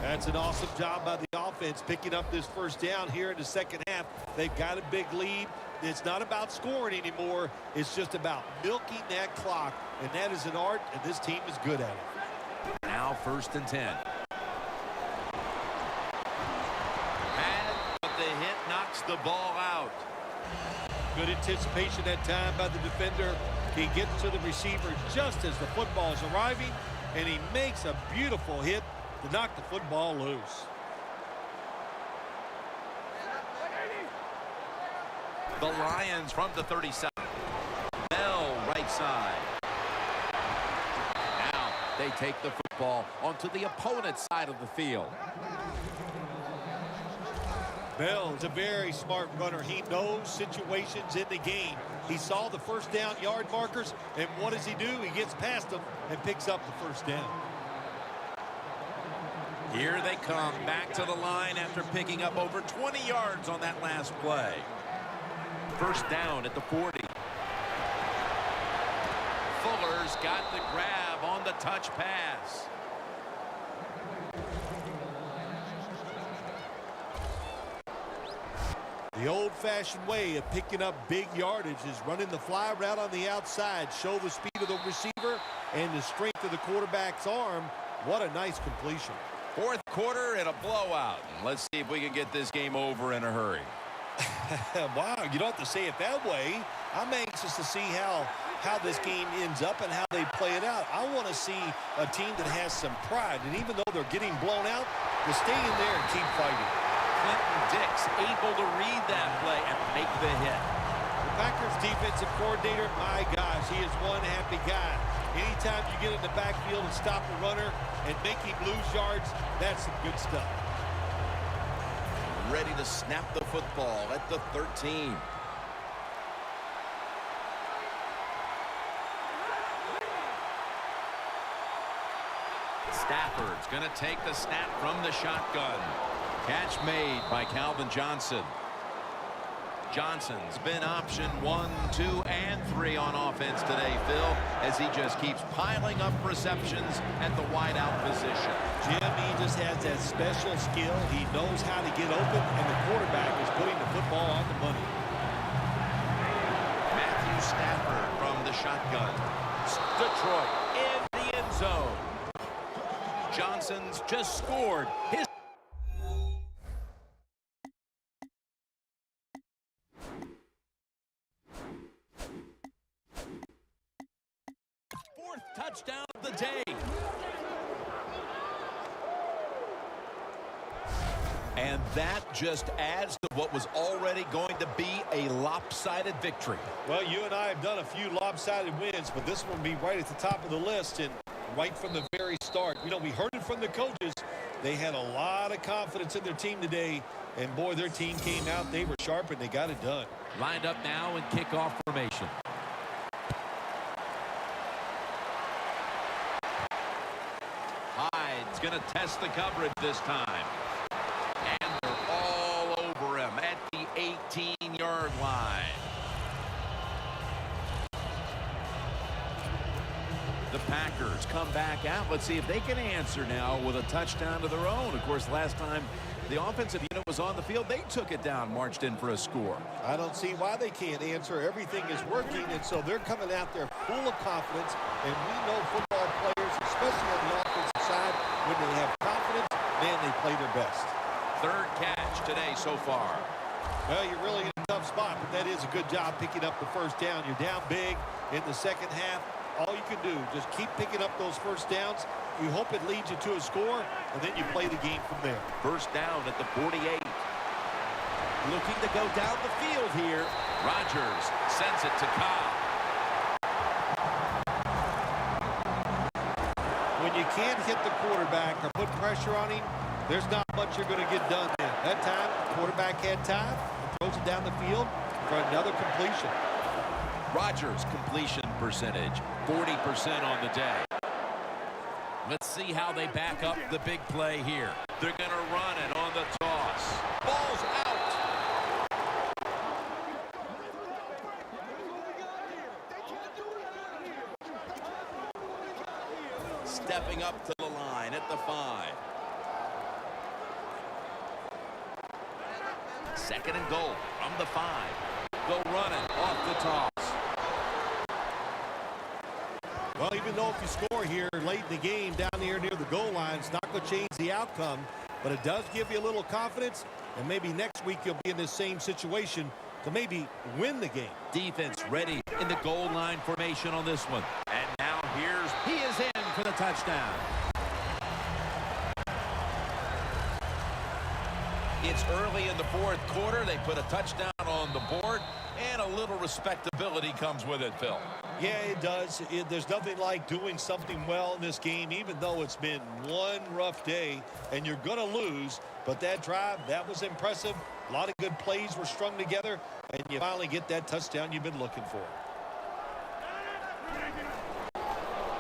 That's an awesome job by the offense picking up this 1st down here in the 2nd half. They've got a big lead. It's not about scoring anymore. It's just about milking that clock, and that is an art, and this team is good at it. Now 1st and 10. But the hit knocks the ball out. Good anticipation that time by the defender. He gets to the receiver just as the football is arriving, and he makes a beautiful hit to knock the football loose. The Lions from the 37. Bell right side. Now they take the football onto the opponent's side of the field. Bell is a very smart runner. He knows situations in the game. He saw the 1st down yard markers, and what does he do? He gets past them and picks up the 1st down. Here they come back to the line after picking up over 20 yards on that last play. 1st down at the 40. Fuller's got the grab on the touch pass. The old-fashioned way of picking up big yardage is running the fly route on the outside, show the speed of the receiver and the strength of the quarterback's arm What a nice completion. Fourth quarter and a blowout. Let's see if we can get this game over in a hurry. Wow, you don't have to say it that way. I'm anxious to see how this game ends up and how they play it out. I want to see a team that has some pride, and even though they're getting blown out, to stay in there and keep fighting. Clinton Dix able to read that play and make the hit. The Packers defensive coordinator, my gosh, he is one happy guy. Anytime you get in the backfield and stop a runner and make him lose yards, that's some good stuff. Ready to snap the football at the 13. Stafford's going to take the snap from the shotgun. Catch made by Calvin Johnson. Johnson's been option 1, 2, and 3 on offense today, Phil, as he just keeps piling up receptions at the wideout position. Jim, he just has that special skill. He knows how to get open, and the quarterback is putting the football on the money. Matthew Stafford from the shotgun. Detroit in the end zone. Johnson's just scored his fourth touchdown of the day. And that just adds to what was already going to be a lopsided victory. Well, you and I have done a few lopsided wins, but this one will be right at the top of the list and right from the very start. You know, we heard it from the coaches. They had a lot of confidence in their team today, and boy, their team came out. They were sharp, and they got it done. Lined up now in kickoff formation. Hyde's going to test the coverage this time. And they're all over him at the 18-yard line. The Packers come back out. Let's see if they can answer now with a touchdown of their own. Of course, last time the offensive unit was on the field, they took it down, marched in for a score. I don't see why they can't answer. Everything is working, and so they're coming out there full of confidence. And we know football players, especially on the offensive side, when they have confidence, man, they play their best. Third catch today so far. Well, you're really in a tough spot, but that is a good job picking up the first down. You're down big in the second half. All you can do, just keep picking up those first downs. You hope it leads you to a score, and then you play the game from there. First down at the 48. Looking to go down the field here. Rodgers sends it to Cobb. When you can't hit the quarterback or put pressure on him, there's not much you're going to get done then. That time, the quarterback had time and throws it down the field for another completion. Rodgers' completion percentage, 40% on the day. Let's see how they back up the big play here. They're going to run it on the toss. Ball's out. Stepping up to the line at the 5. Second and goal from the 5. Go running off the toss. Well, even though if you score here late in the game down here near the goal line, it's not going to change the outcome, but it does give you a little confidence, and maybe next week you'll be in this same situation to maybe win the game. Defense ready in the goal line formation on this one. And now he is in for the touchdown. It's early in the fourth quarter. They put a touchdown on the board, and a little respectability comes with it, Phil. Yeah, it does. There's nothing like doing something well in this game, even though it's been one rough day, and you're going to lose. But that drive, that was impressive. A lot of good plays were strung together, and you finally get that touchdown you've been looking for.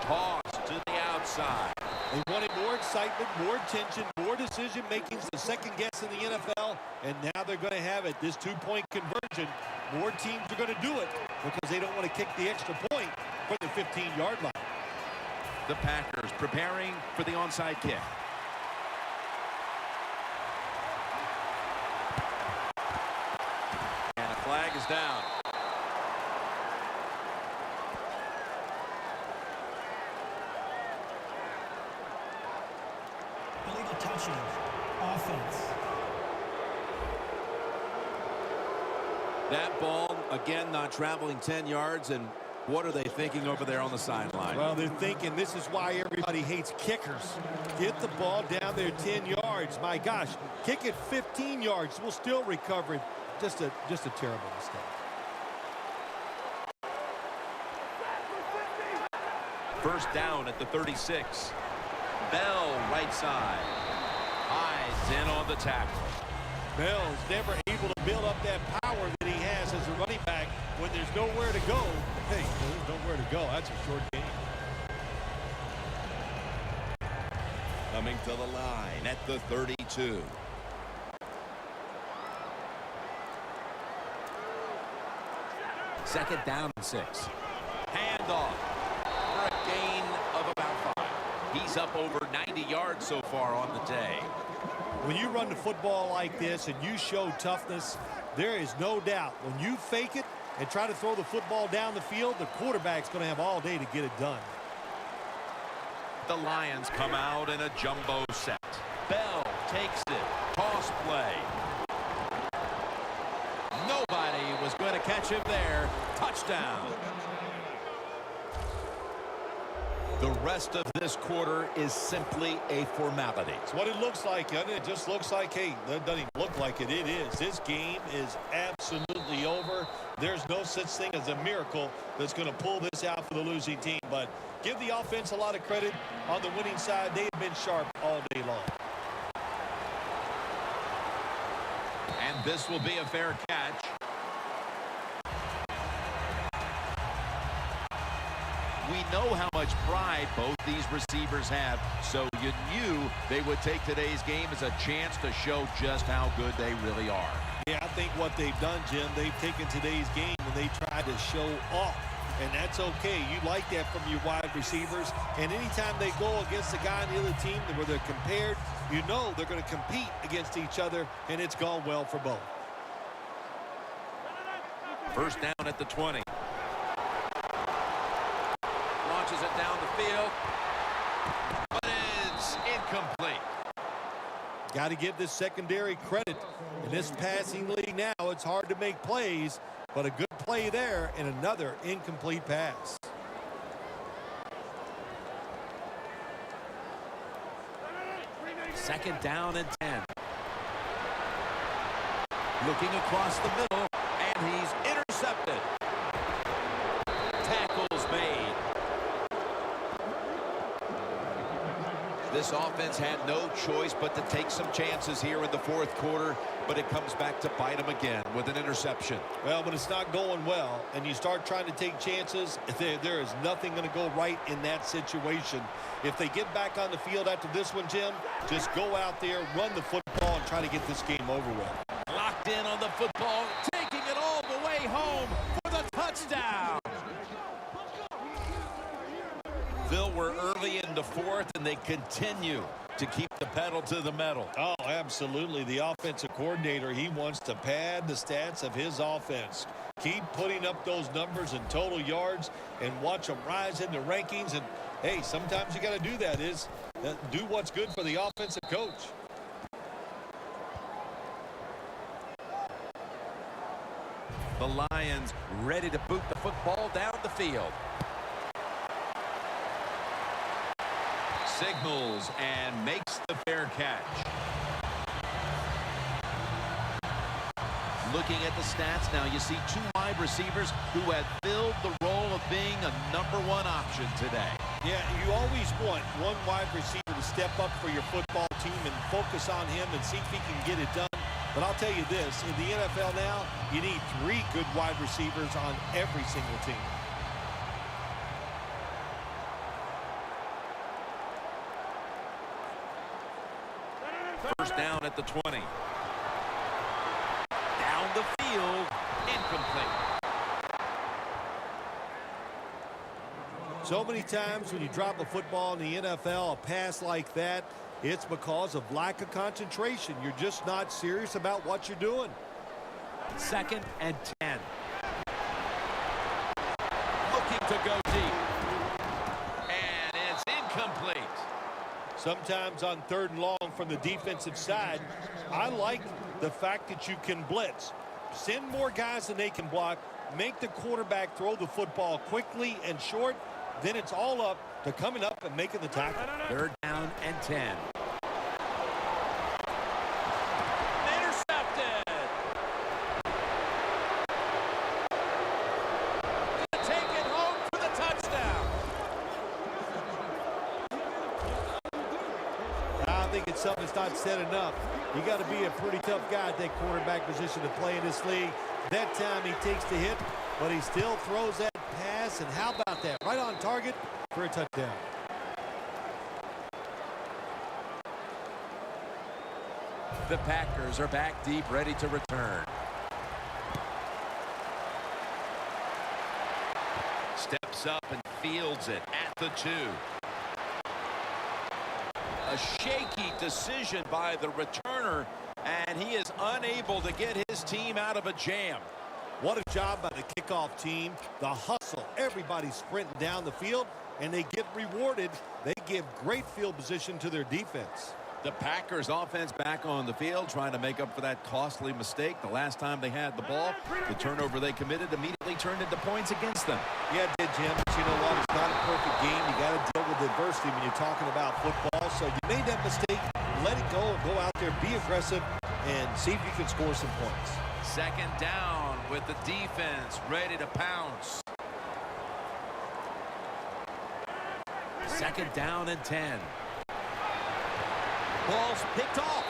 Toss to the outside. They wanted more excitement, more tension, more decision-making, the second guess in the NFL, and now they're going to have it. This two-point conversion, more teams are going to do it because they don't want to kick the extra point from the 15-yard line. The Packers preparing for the onside kick. And a flag is down. touching. Offense. That ball, again, not traveling 10 yards, and what are they thinking over there on the sideline? Well, they're thinking this is why everybody hates kickers. Get the ball down there 10 yards. My gosh, kick it 15 yards. We'll still recover it. Just a terrible mistake. First down at the 36. Bell, right side. Hides in on the tackle. Bell's never able to build up that power that he has as a running back when there's nowhere to go. Hey, there's nowhere to go. That's a short game. Coming to the line at the 32. Second down and 6. Handoff for a gain of about 5. He's up over 90 yards so far on the day. When you run the football like this and you show toughness, there is no doubt when you fake it and try to throw the football down the field, the quarterback's going to have all day to get it done. The Lions come out in a jumbo set. Bell takes it. Toss play. Nobody was going to catch him there. Touchdown. The rest of this quarter is simply a formality. It's what it looks like, doesn't it? It just looks like, hey, that doesn't even look like it. It is. This game is absolutely over. There's no such thing as a miracle that's going to pull this out for the losing team. But give the offense a lot of credit. On the winning side, they've been sharp all day long. And this will be a fair catch. We know how much pride both these receivers have, so you knew they would take today's game as a chance to show just how good they really are. Yeah, I think what they've done, Jim, they've taken today's game and they tried to show off. And that's okay. You like that from your wide receivers. And anytime they go against a guy on the other team where they're compared, you know they're going to compete against each other, and it's gone well for both. First down at the 20. Launches it down the field, but it's incomplete. Got to give this secondary credit. In this passing league now, it's hard to make plays, but a good play there and another incomplete pass. Second down and 10. Looking across the middle, and he's intercepted. Tackles made. This offense had no choice but to take some chances here in the fourth quarter, but it comes back to bite them again with an interception. Well, when it's not going well and you start trying to take chances, there is nothing going to go right in that situation. If they get back on the field after this one, Jim, just go out there, run the football, and try to get this game over with. Locked in on the football, taking it all the way home for the touchdown. Phil, we're early in the fourth, and they continue to keep the pedal to the metal. Oh, absolutely. The offensive coordinator, he wants to pad the stats of his offense. Keep putting up those numbers in total yards and watch them rise in the rankings. And, hey, sometimes you got to do that is do what's good for the offensive coach. The Lions ready to boot the football down the field. Signals and makes the fair catch. Looking at the stats now, you see two wide receivers who have filled the role of being a #1 option today. Yeah, you always want one wide receiver to step up for your football team and focus on him and see if he can get it done. But I'll tell you this, in the NFL now, you need 3 good wide receivers on every single team. First down at the 20. Down the field, incomplete. So many times when you drop a football in the NFL, a pass like that, it's because of lack of concentration. You're just not serious about what you're doing. Second and 10. Looking to go deep. And it's incomplete. Sometimes on 3rd and long, from the defensive side. I like the fact that you can blitz. Send more guys than they can block. Make the quarterback throw the football quickly and short. Then it's all up to coming up and making the tackle. 3rd down and 10. It's something that's not said enough. You got to be a pretty tough guy at that quarterback position to play in this league. That time he takes the hit, but he still throws that pass, and how about that? Right on target for a touchdown. The Packers are back deep, ready to return. Steps up and fields it at the 2. A shaky decision by the returner, and he is unable to get his team out of a jam. What a job by the kickoff team. The hustle. Everybody's sprinting down the field, and they get rewarded. They give great field position to their defense. The Packers offense back on the field trying to make up for that costly mistake. The last time they had the ball, the turnover they committed immediately turned into points against them. Yeah, it did, Jim. But you know what? It's not a perfect game. You got to deal with adversity when you're talking about football. So you made that mistake. Let it go and go out there, be aggressive, and see if you can score some points. 2nd down with the defense ready to pounce. 2nd down and 10. Ball's picked off.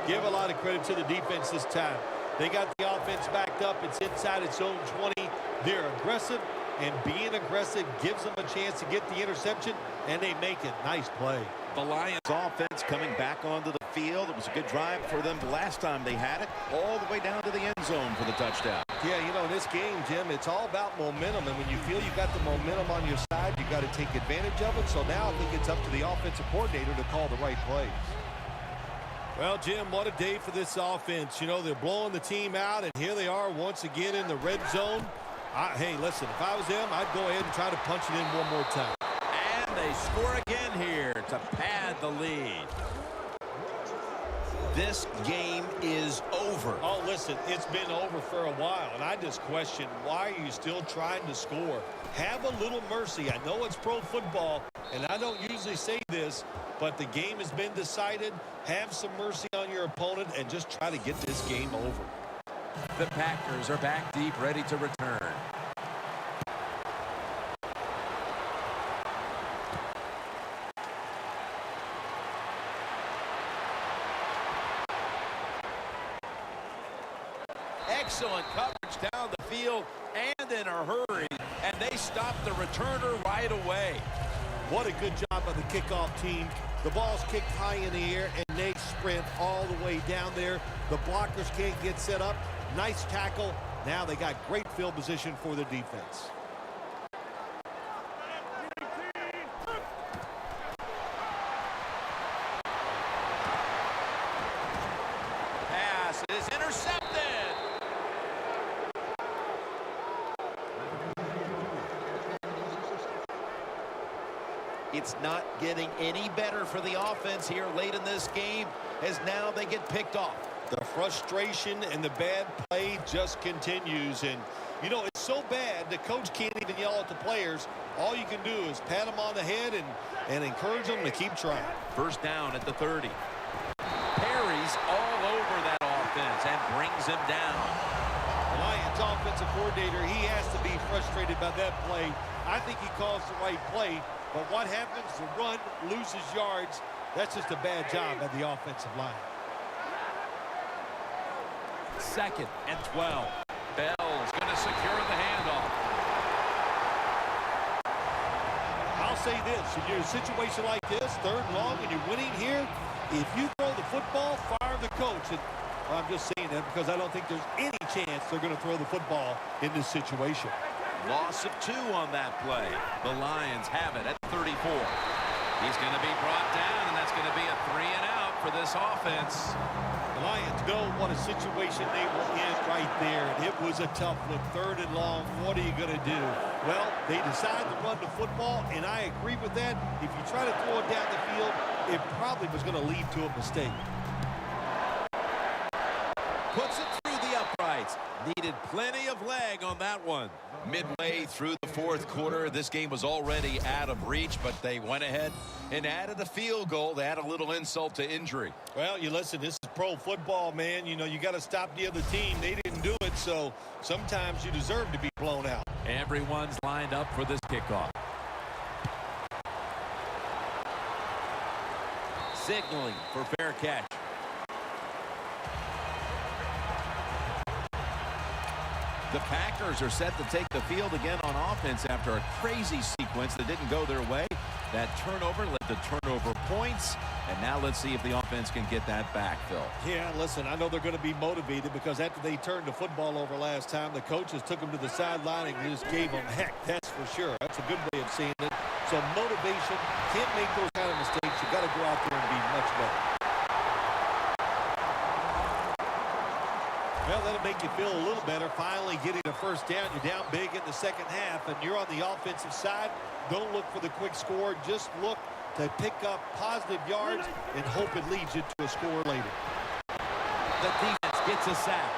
Give a lot of credit to the defense this time. They got the offense backed up. It's inside its own 20. They're aggressive, and being aggressive gives them a chance to get the interception, and they make it. Nice play. The Lions offense coming back onto the field. It was a good drive for them the last time they had it, all the way down to the end zone for the touchdown. Yeah, you know, in this game, Jim, it's all about momentum, and when you feel you got the momentum on your side, you got to take advantage of it. So now I think it's up to the offensive coordinator to call the right plays. Well, Jim, what a day for this offense. You know, they're blowing the team out, and here they are once again in the red zone. Hey, listen, if I was them, I'd go ahead and try to punch it in one more time. And they score again here to pad the lead. This game is over. Oh, listen, it's been over for a while, and I just question, why are you still trying to score? Have a little mercy. I know it's pro football, and I don't usually say this, but the game has been decided. Have some mercy on your opponent and just try to get this game over. The Packers are back deep, ready to return. Excellent coverage down the field and in a hurry, and they stop the returner right away. What a good job by the kickoff team. The ball's kicked high in the air, and they sprint all the way down there. The blockers can't get set up. Nice tackle. Now they got great field position for the defense. Pass is intercepted. It's not getting any better for the offense here late in this game, as now they get picked off. The frustration and the bad play just continues. And, you know, it's so bad the coach can't even yell at the players. All you can do is pat them on the head and encourage them to keep trying. 1st down at the 30. Perry's all over that offense and brings him down. Lions offensive coordinator, he has to be frustrated by that play. I think he calls the right play. But what happens? The run loses yards. That's just a bad job by the offensive line. 2nd and 12. Bell's going to secure the handoff. I'll say this. If you're in a situation like this, 3rd and long, and you're winning here, if you throw the football, fire the coach. And I'm just saying that because I don't think there's any chance they're going to throw the football in this situation. Loss of 2 on that play. The Lions have it at 34. He's going to be brought down, and that's going to be a 3 and out for this offense. The Lions know what a situation they were in right there. It was a tough one, 3rd and long. What are you going to do? Well, they decided to run the football, and I agree with that. If you try to throw it down the field, it probably was going to lead to a mistake. Puts it through the uprights. Needed plenty of leg on that one. Midway through the 4th quarter, this game was already out of reach, but they went ahead and added a field goal to add a little insult to injury. Well, you listen, this is pro football, man. You know, you got to stop the other team. They didn't do it, so sometimes you deserve to be blown out. Everyone's lined up for this kickoff. Signaling for fair catch. The Packers are set to take the field again on offense after a crazy sequence that didn't go their way. That turnover led to turnover points. And now let's see if the offense can get that back, Phil. Yeah, listen, I know they're going to be motivated because after they turned the football over last time, the coaches took them to the sideline and just gave them heck, that's for sure. That's a good way of seeing it. So motivation, can't make those kind of mistakes. You got to go out there and be much better. Well, that'll make you feel a little better. Finally getting a first down. You're down big in the second half, and you're on the offensive side. Don't look for the quick score. Just look to pick up positive yards and hope it leads you to a score later. The defense gets a sack.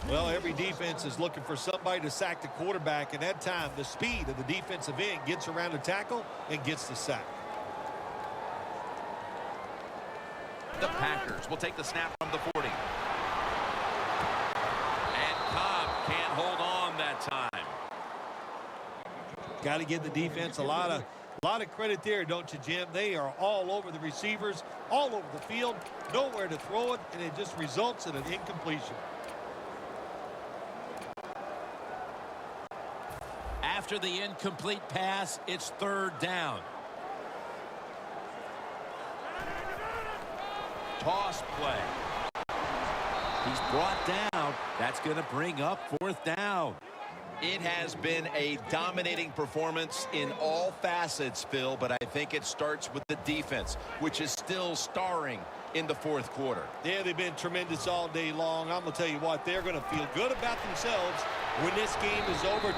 Well, every defense is looking for somebody to sack the quarterback, and that time the speed of the defensive end gets around the tackle and gets the sack. The Packers will take the snap from the 40. And Cobb can't hold on that time. Got to give the defense a lot of credit there, don't you, Jim? They are all over the receivers, all over the field, nowhere to throw it, and it just results in an incompletion. After the incomplete pass, it's 3rd down. Toss play. He's brought down. That's going to bring up 4th down. It has been a dominating performance in all facets, Phil, but I think it starts with the defense, which is still starring in the 4th quarter. Yeah, they've been tremendous all day long. I'm going to tell you what, they're going to feel good about themselves when this game is over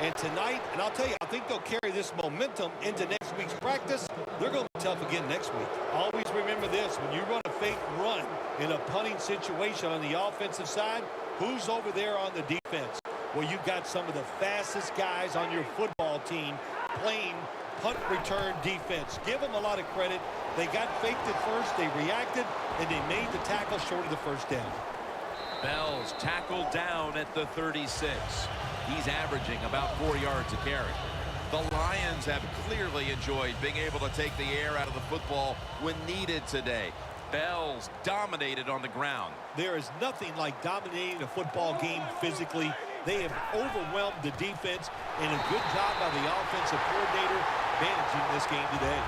and tonight. And I'll tell you, I think they'll carry this momentum into next week's practice. They're going to be tough again next week. Always remember this, when you run a fake run in a punting situation on the offensive side, who's over there on the defense? Well, you've got some of the fastest guys on your football team playing punt return defense. Give them a lot of credit. They got faked at first, they reacted, and they made the tackle short of the first down. Bell's tackled down at the 36. He's averaging about 4 yards a carry. The Lions have clearly enjoyed being able to take the air out of the football when needed today. Bell's dominated on the ground. There is nothing like dominating a football game physically. They have overwhelmed the defense, and a good job by the offensive coordinator managing this game today.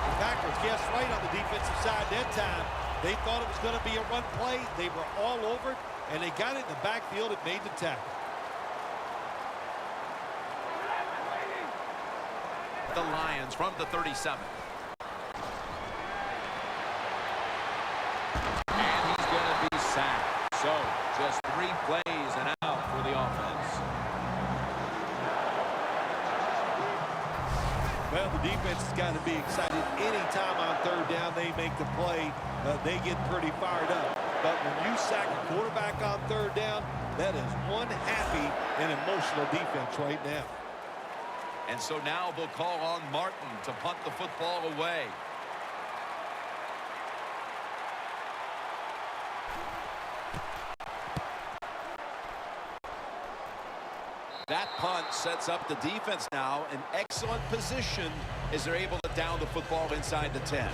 The Packers guessed right on the defensive side that time. They thought it was going to be a run play. They were all over it, and they got it in the backfield and made the tackle. The Lions from the 37. And he's going to be sacked. So, just 3 plays and out for the offense. Well, the defense has got to be excited. Anytime on 3rd down they make the play, they get pretty fired up. But when you sack a quarterback on 3rd down, that is one happy and emotional defense right now. And so now they'll call on Martin to punt the football away. That punt sets up the defense now in excellent position as they're able to down the football inside the 10.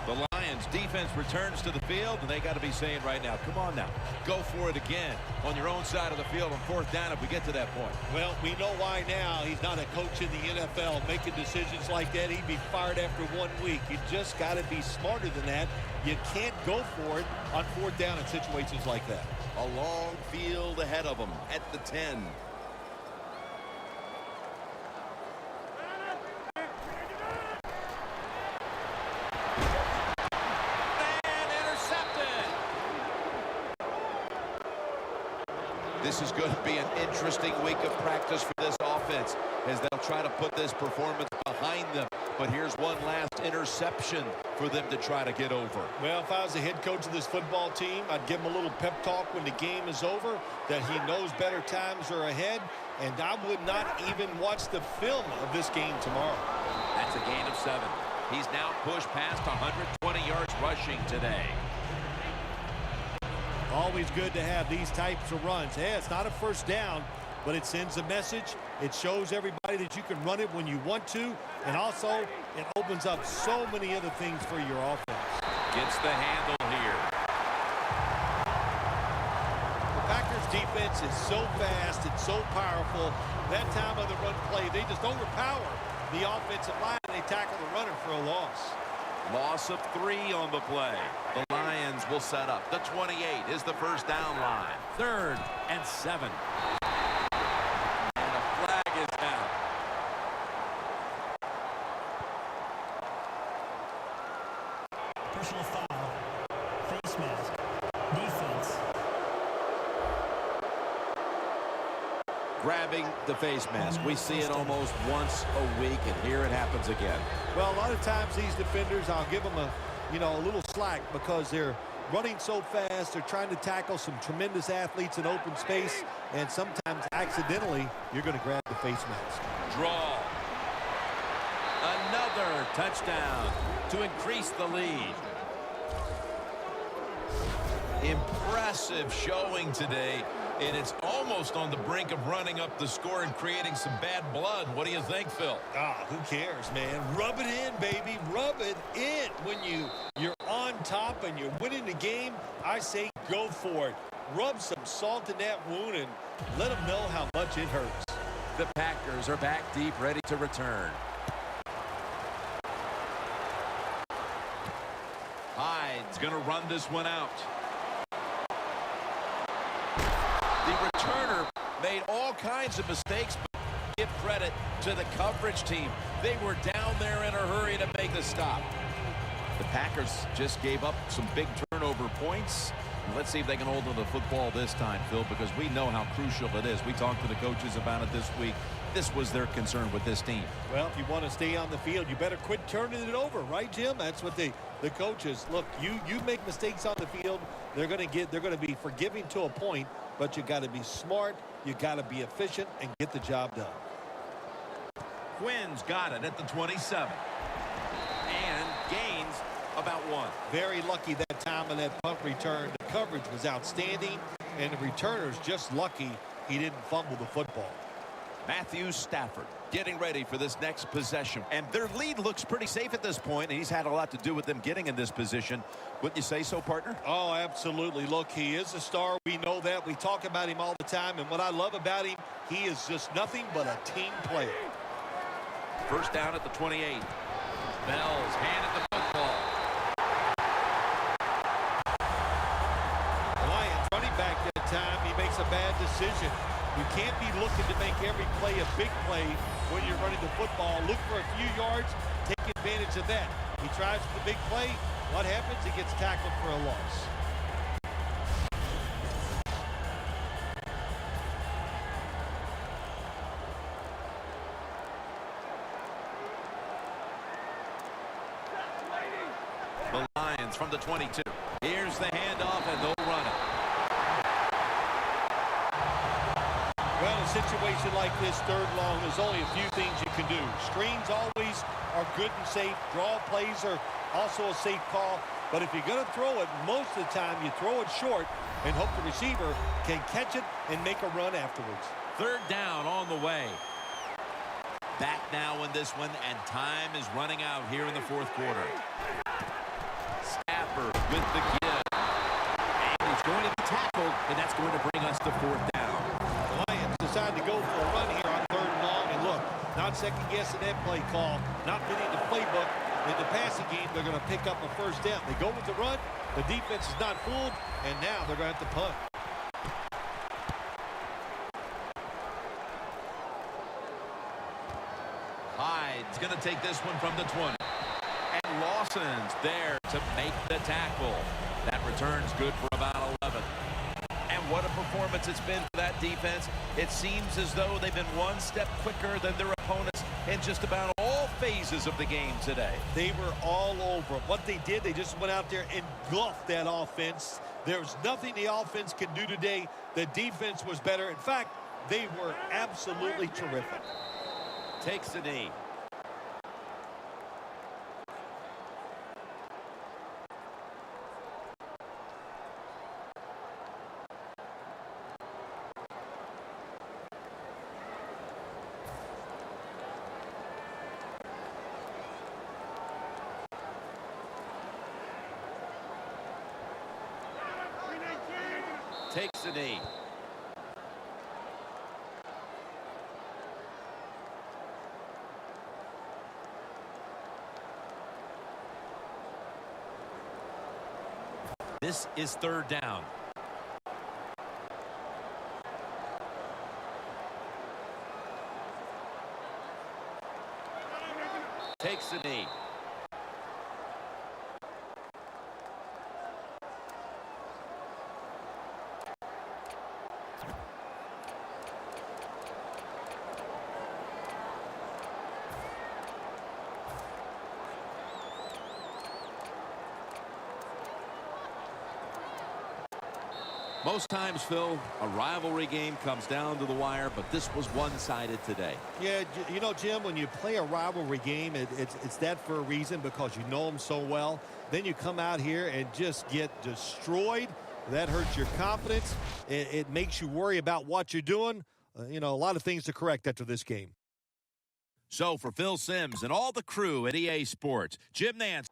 The Lions defense returns to the field, and they got to be saying right now, come on now, go for it again on your own side of the field on 4th down if we get to that point. Well, we know why now. He's not a coach in the NFL making decisions like that. He'd be fired after 1 week. You just got to be smarter than that. You can't go for it on 4th down in situations like that. A long field ahead of them at the 10. this is going to be an interesting week of practice for this offense as they'll try to put this performance behind them. But here's one last interception for them to try to get over. Well, if I was the head coach of this football team, I'd give him a little pep talk when the game is over, that he knows better times are ahead, and I would not even watch the film of this game tomorrow. That's a gain of 7. He's now pushed past 120 yards rushing today. Always good to have these types of runs. Yeah, it's not a first down, but it sends a message. It shows everybody that you can run it when you want to, and also it opens up so many other things for your offense. Gets the handle here. The Packers defense is so fast and so powerful. That time of the run play, they just overpower the offensive line, and they tackle the runner for a loss. Loss of 3 on the play. The Lions will set up. The 28 is the first down line. 3rd and 7. And a flag is down. Personal foul. Face mask. Defense. Grabbing the face mask. We see it almost once a week, and here it happens again. Well, a lot of times these defenders, I'll give them a little slack because they're running so fast. They're trying to tackle some tremendous athletes in open space, and sometimes accidentally you're going to grab the face mask. Draw. Another touchdown to increase the lead. Impressive showing today, and it's almost on the brink of running up the score and creating some bad blood. What do you think, Phil? Who cares, man? Rub it in, baby. Rub it in. When you're on top and you're winning the game, I say go for it. Rub some salt in that wound and let them know how much it hurts. The Packers are back deep, ready to return. Hyde's going to run this one out. The returner made all kinds of mistakes, but give credit to the coverage team. They were down there in a hurry to make the stop. The Packers just gave up some big turnover points. Let's see if they can hold on to the football this time, Phil, because we know how crucial it is. We talked to the coaches about it this week. This was their concern with this team. Well, if you want to stay on the field, you better quit turning it over, right, Jim? That's what the coaches look. You make mistakes on the field, they're going to be forgiving to a point, but you got to be smart, you got to be efficient, and get the job done. Quinn's got it at the 27, and gains about 1. Very lucky that time of that punt return. The coverage was outstanding, and the returner's just lucky he didn't fumble the football. Matthew Stafford getting ready for this next possession. And their lead looks pretty safe at this point, and he's had a lot to do with them getting in this position. Wouldn't you say so, partner? Oh, absolutely. Look, he is a star. We know that. We talk about him all the time, and what I love about him, he is just nothing but a team player. First down at the 28. Bell's handed the football. The Lions running back that time, he makes a bad decision. You can't be looking to make every play a big play when you're running the football. Look for a few yards, take advantage of that. He tries for the big play. What happens? He gets tackled for a loss. The Lions from the 22. Here's the handoff, and they'll run it. Well, in a situation like this, 3rd long, there's only a few things you can do. Screens always are good and safe. Draw plays are also a safe call. But if you're going to throw it, most of the time you throw it short and hope the receiver can catch it and make a run afterwards. 3rd down on the way. Back now in this one, and time is running out here in the 4th quarter. Stafford with the give. And he's going to be tackled, and that's going to bring us to 4th down. Decide to go for a run here on 3rd and long, and look, not second-guessing that play call, not fitting the playbook. In the passing game, they're going to pick up a 1st down. They go with the run, the defense is not fooled, and now they're going to have to punt. Hyde's going to take this one from the 20. And Lawson's there to make the tackle. That return's good for about 11. And what a performance it's been for that defense. It seems as though they've been one step quicker than their opponents in just about all phases of the game today. They were all over. What they did, they just went out there and engulfed that offense. There's nothing the offense can do today. The defense was better. In fact, they were absolutely terrific. Takes the knee. Takes the knee. This is third down. Takes the knee. Most times, Phil, a rivalry game comes down to the wire, but this was one-sided today. Yeah, you know, Jim, when you play a rivalry game, it's that for a reason, because you know them so well. Then you come out here and just get destroyed. That hurts your confidence. It makes you worry about what you're doing. You know, a lot of things to correct after this game. So for Phil Simms and all the crew at EA Sports, Jim Nance.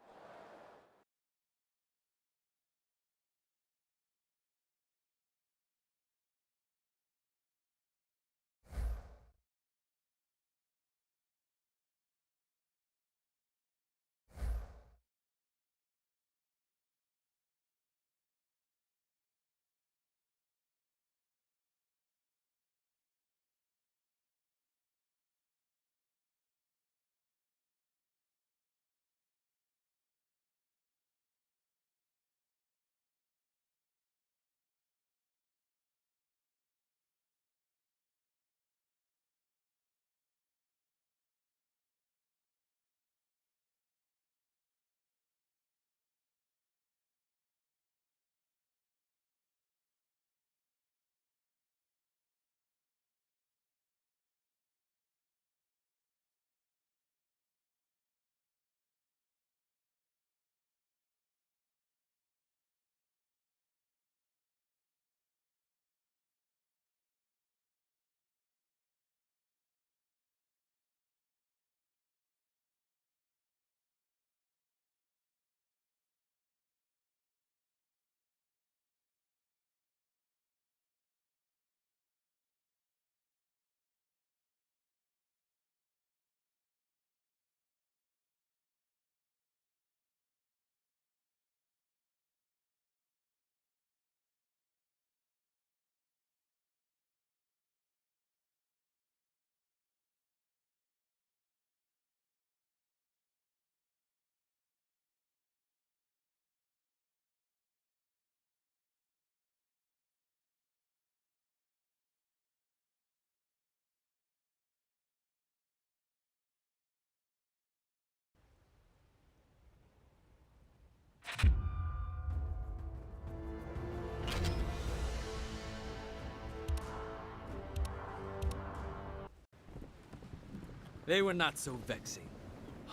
They were not so vexing.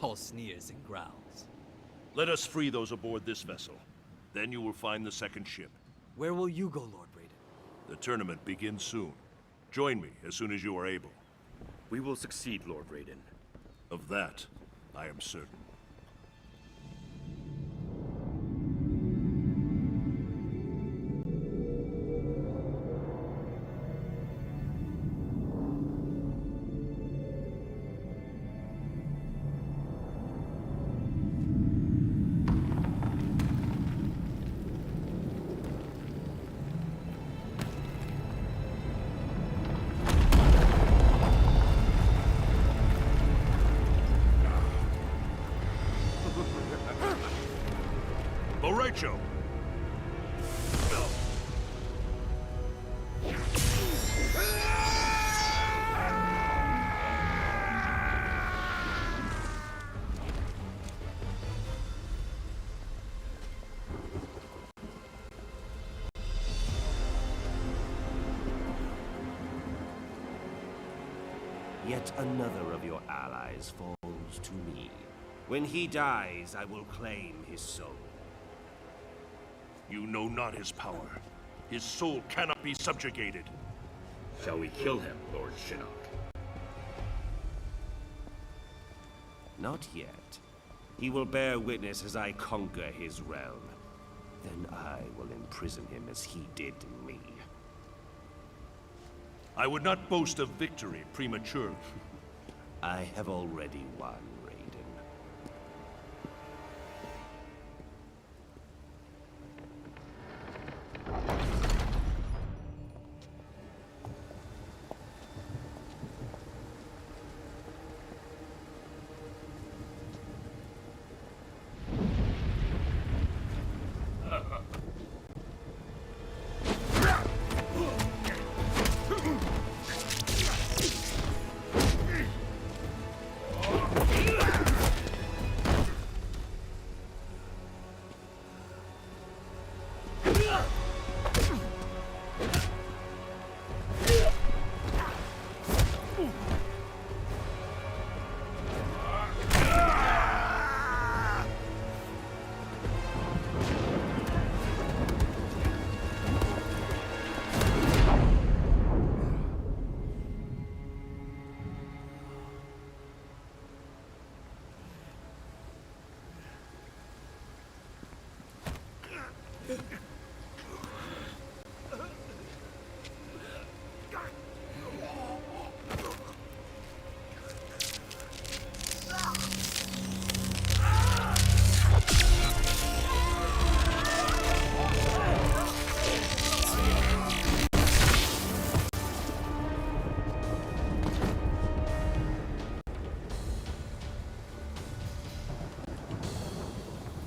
All sneers and growls. Let us free those aboard this vessel. Then you will find the second ship. Where will you go, Lord Braden? The tournament begins soon. Join me as soon as you are able. We will succeed, Lord Raiden. Of that, I am certain. Yet another of your allies falls to me. When he dies, I will claim his soul. You know not his power. His soul cannot be subjugated. Shall we kill him, Lord Shinnok? Not yet. He will bear witness as I conquer his realm. Then I will imprison him as he did me. I would not boast of victory prematurely. I have already won, Raiden.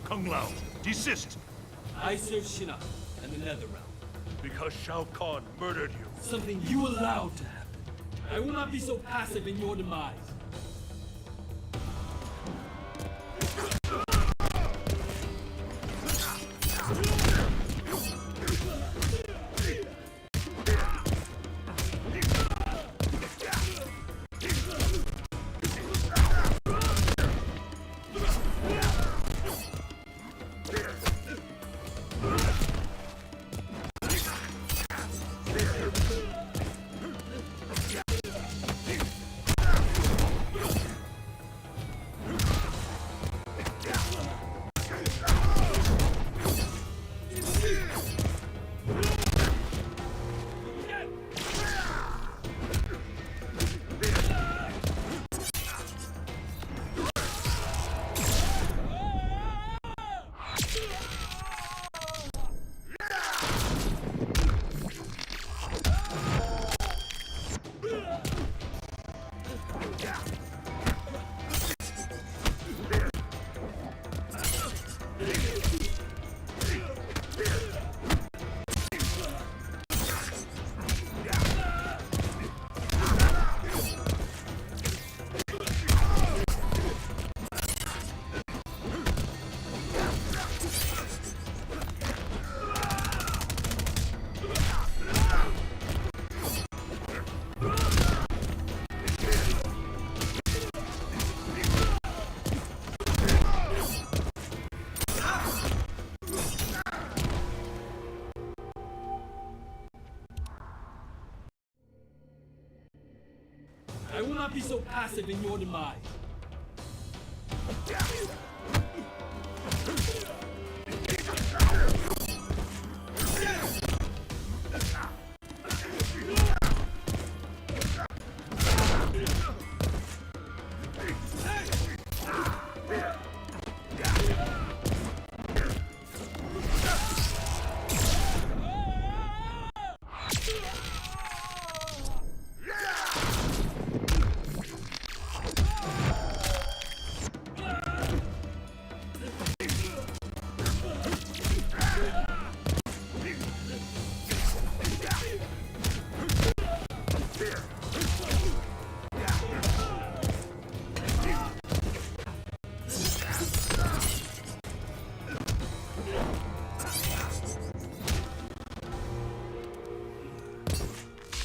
Kung Lao, desist! I serve Shinnok and the Netherrealm. Because Shao Kahn murdered you. Something you allowed to happen. I will not be so passive in your demise. I will not be so passive in your demise.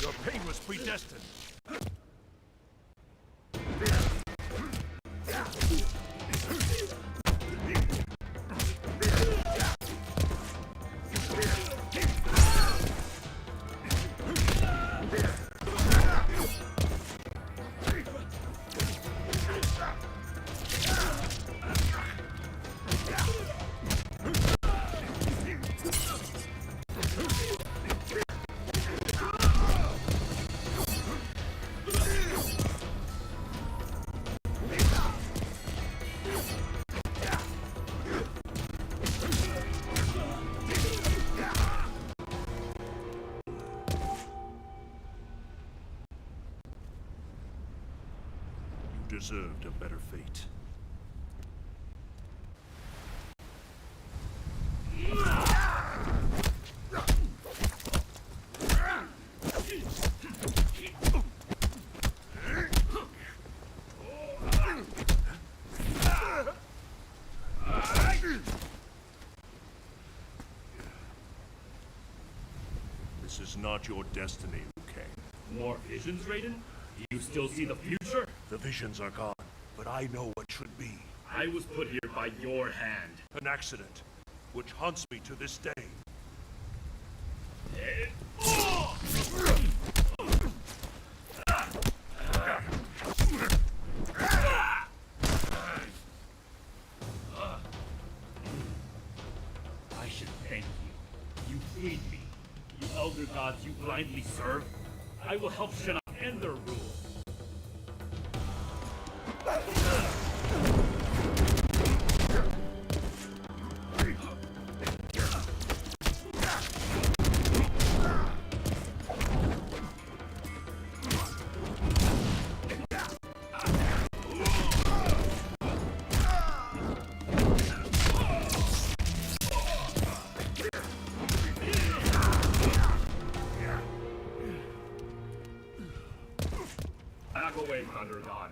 Your pain was predestined. deserved a better fate. This is not your destiny, Liu Kang. More visions, Raiden? You still see the future? The visions are gone, but I know what should be. I was put here by your hand. An accident, which haunts me to this day. I should thank you. You freed me. You elder gods you blindly serve. I will help Shinnok end their rule. Back away, Thunder God.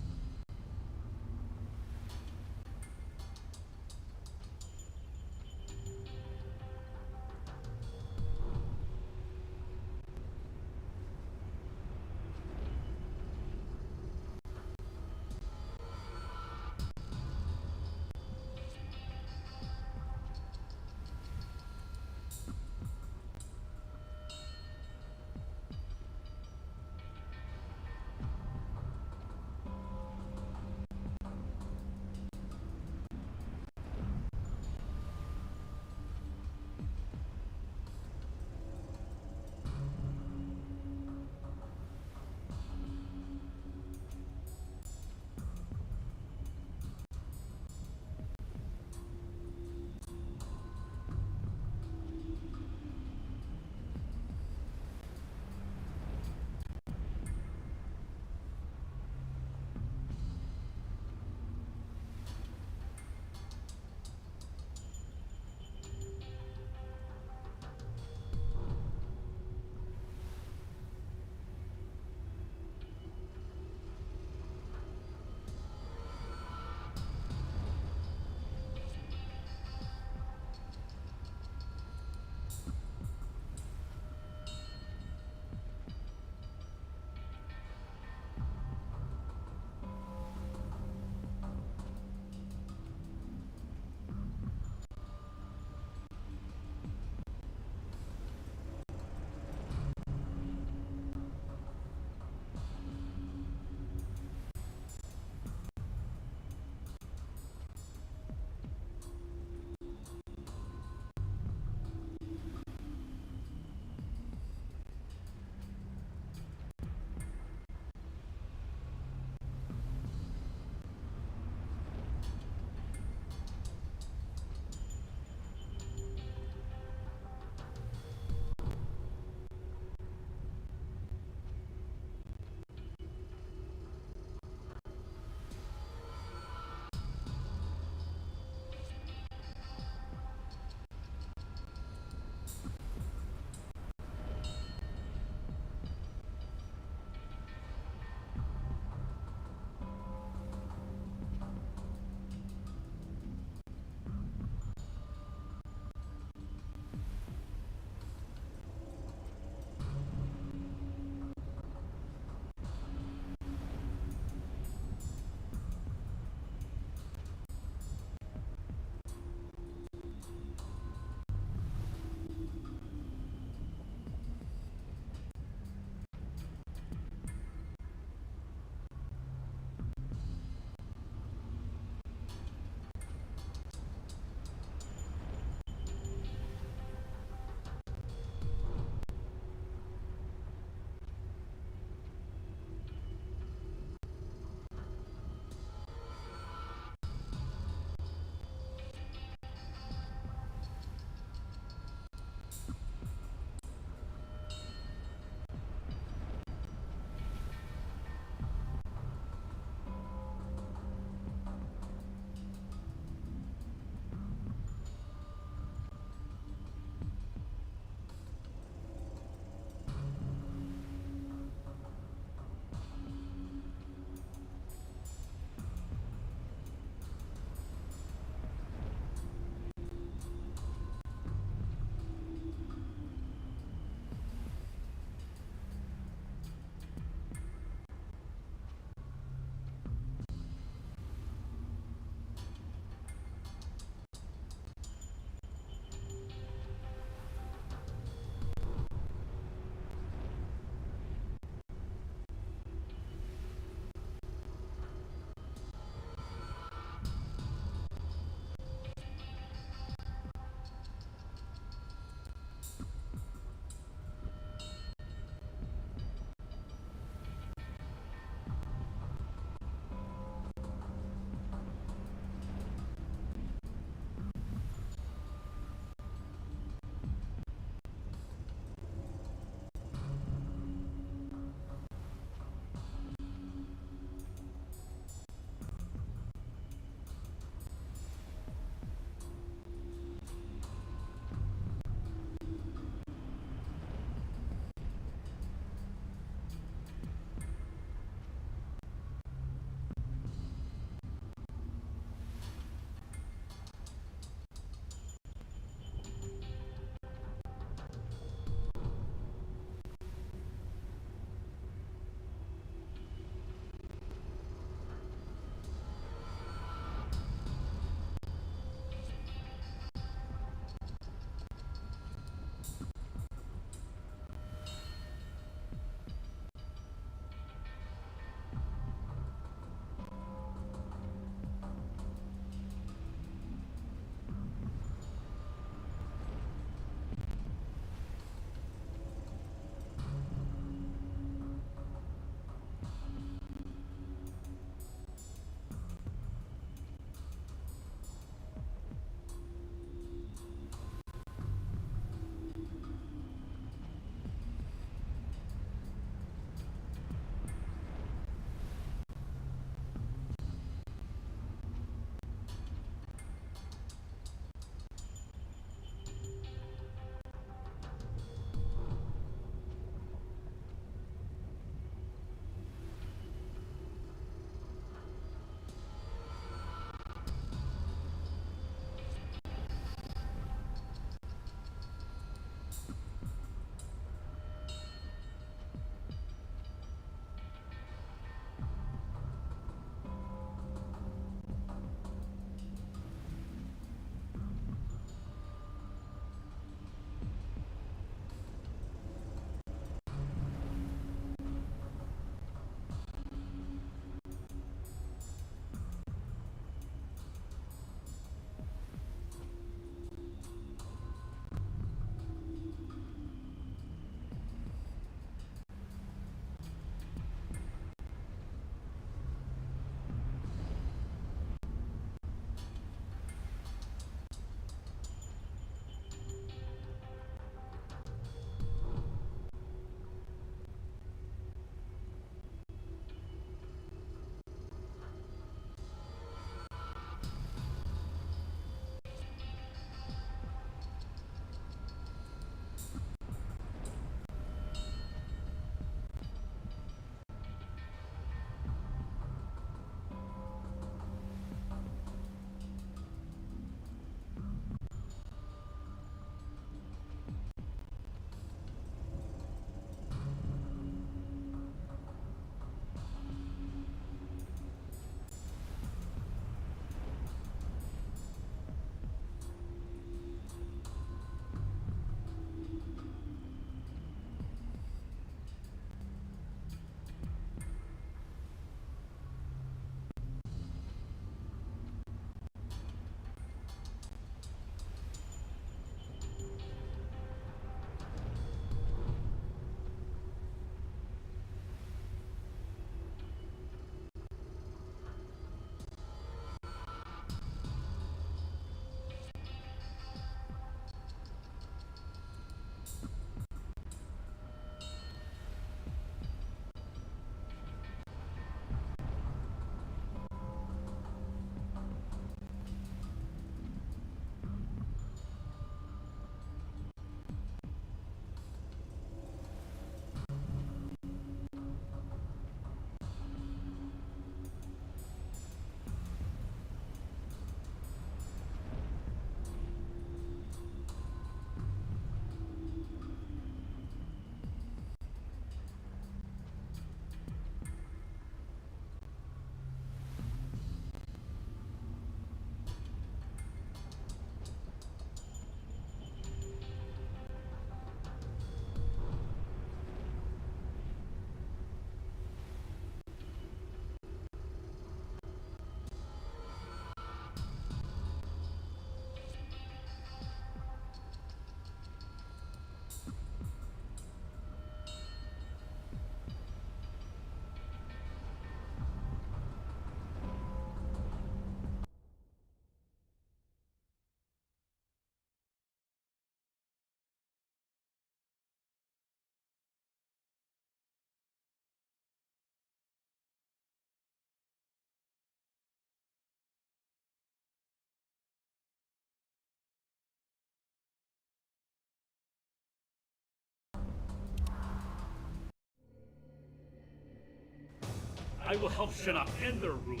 I will help Shinnok end their rule.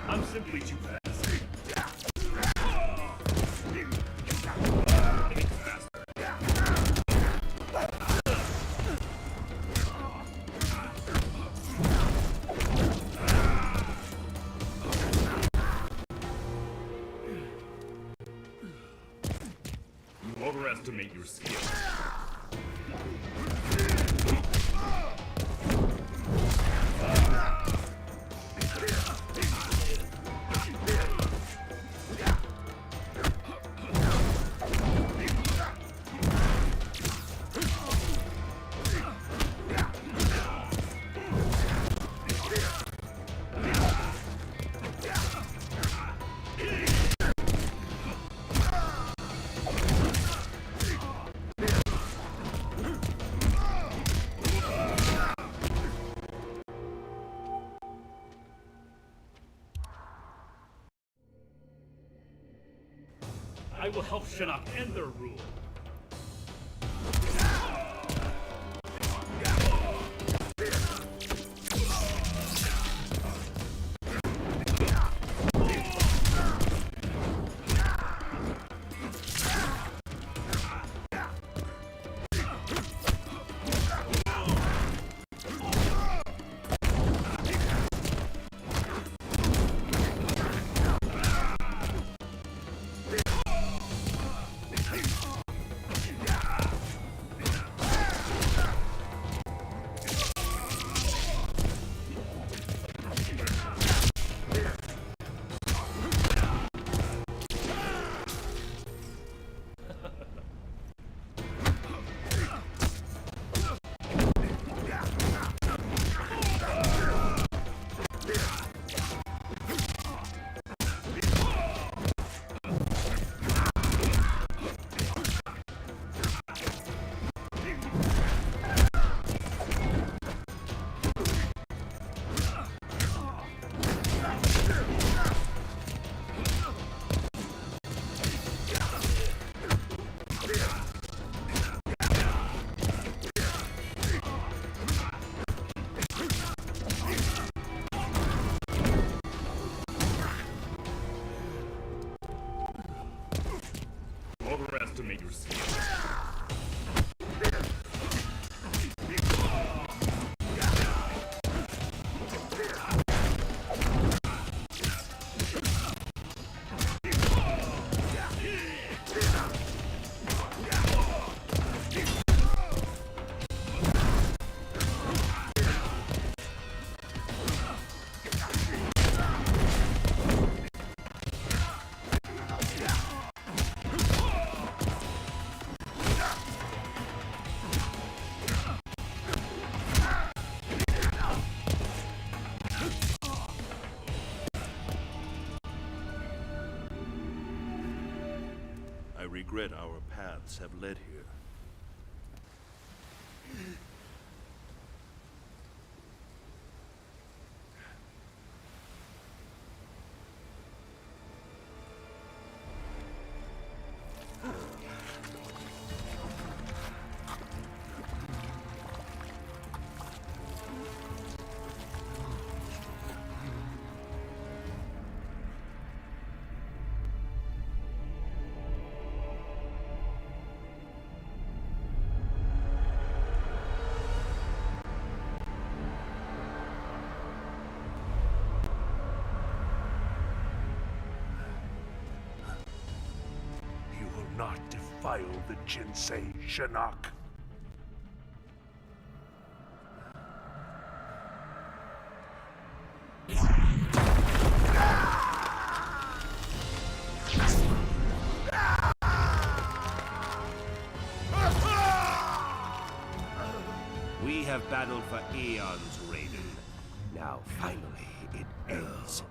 I'm simply too fast. You overestimate your skill. I will help Shinnok end their rule. Overestimate your skill. I regret our paths have led here. You will not defile the Jinsei, Shinnok. We have battled for eons, Raiden. Now, finally, it ends.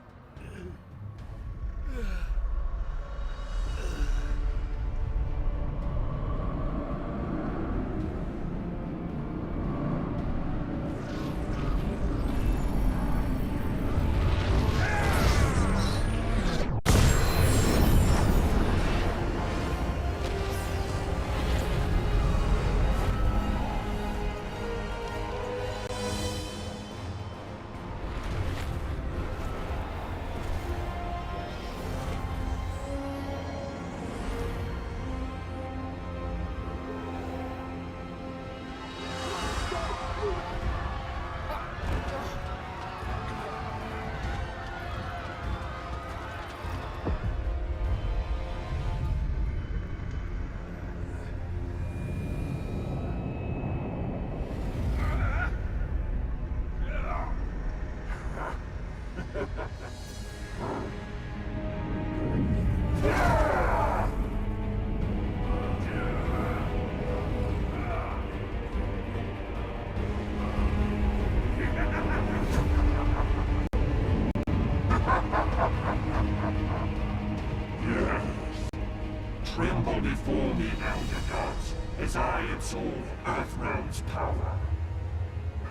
Tremble before me, Elder Gods, as I absorb Earthrealm's power.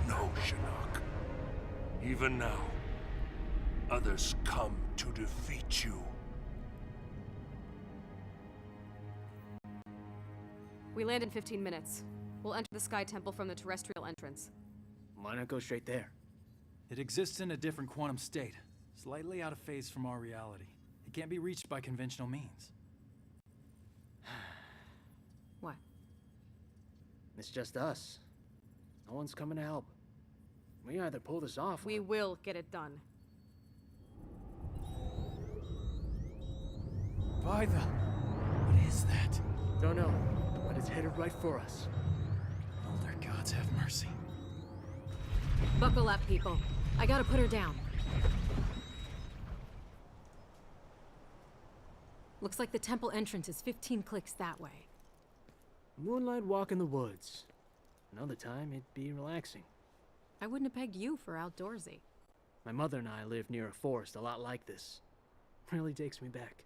No, Shinnok. Even now, others come to defeat you. We land in 15 minutes. We'll enter the Sky Temple from the terrestrial entrance. Why not go straight there? It exists in a different quantum state, slightly out of phase from our reality. It can't be reached by conventional means. What? It's just us. No one's coming to help. We either pull this off We will get it done. By the... What is that? Don't know, but it's headed right for us. Elder gods have mercy. Buckle up, people. I gotta put her down. Looks like the temple entrance is 15 clicks that way. Moonlight walk in the woods. Another time, it'd be relaxing. I wouldn't have pegged you for outdoorsy. My mother and I lived near a forest a lot like this. Really takes me back.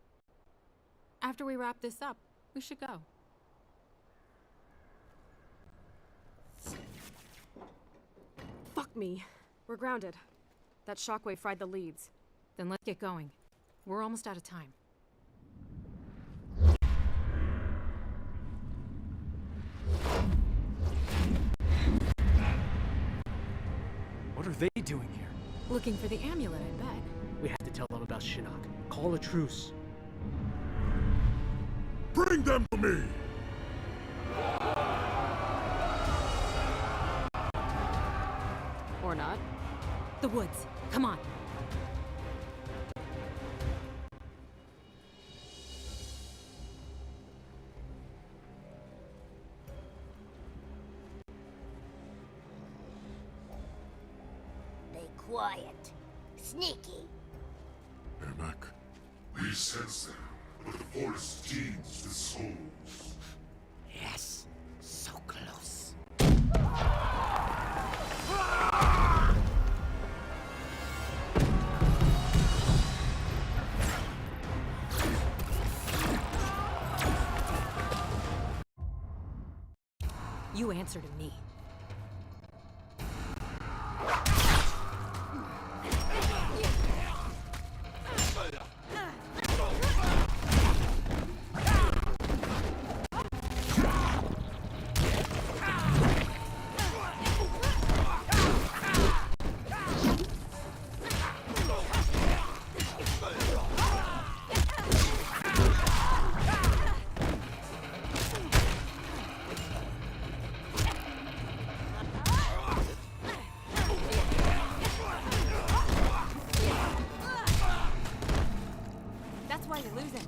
After we wrap this up, we should go. Fuck me. We're grounded. That shockwave fried the leads. Then let's get going. We're almost out of time. What are they doing here? Looking for the amulet, I bet. We have to tell them about Shinnok. Call a truce. Bring them to me! Or not. The woods. Come on. Be quiet. Sneaky. Ermac, we sense them, but the forest teems with souls. Yes. So close. You answer to me. That's why you're losing.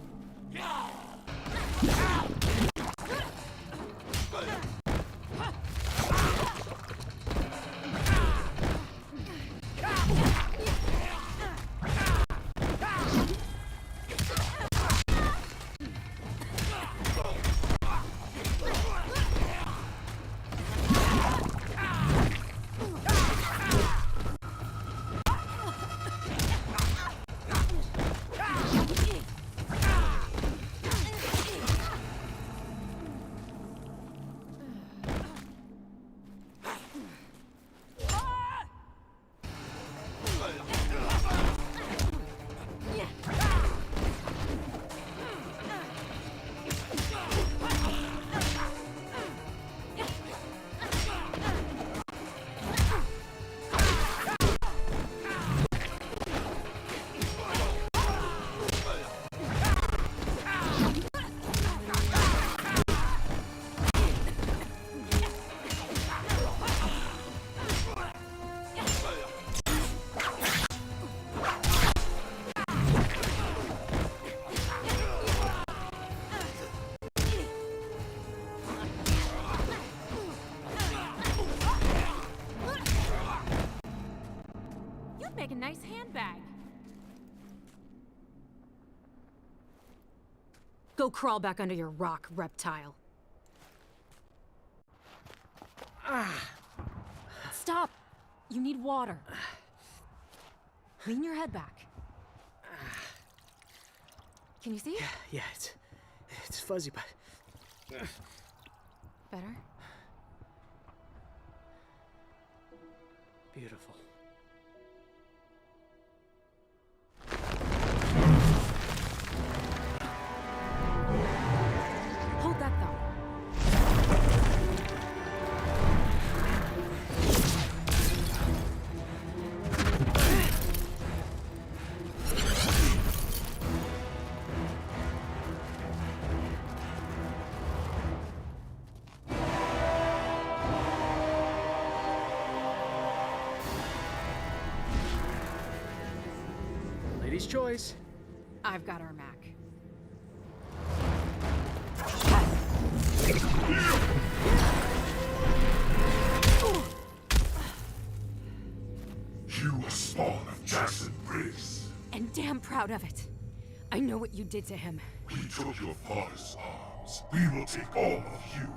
Make a nice handbag. Go crawl back under your rock, reptile. Stop! You need water. Lean your head back. Can you see? Yeah, it's fuzzy, but... Better? Beautiful. Hold that thumb. Lady's choice. I've got our Mac. You a spawn of Jackson Briggs. And damn proud of it. I know what you did to him. We took your father's arms. We will take all of you.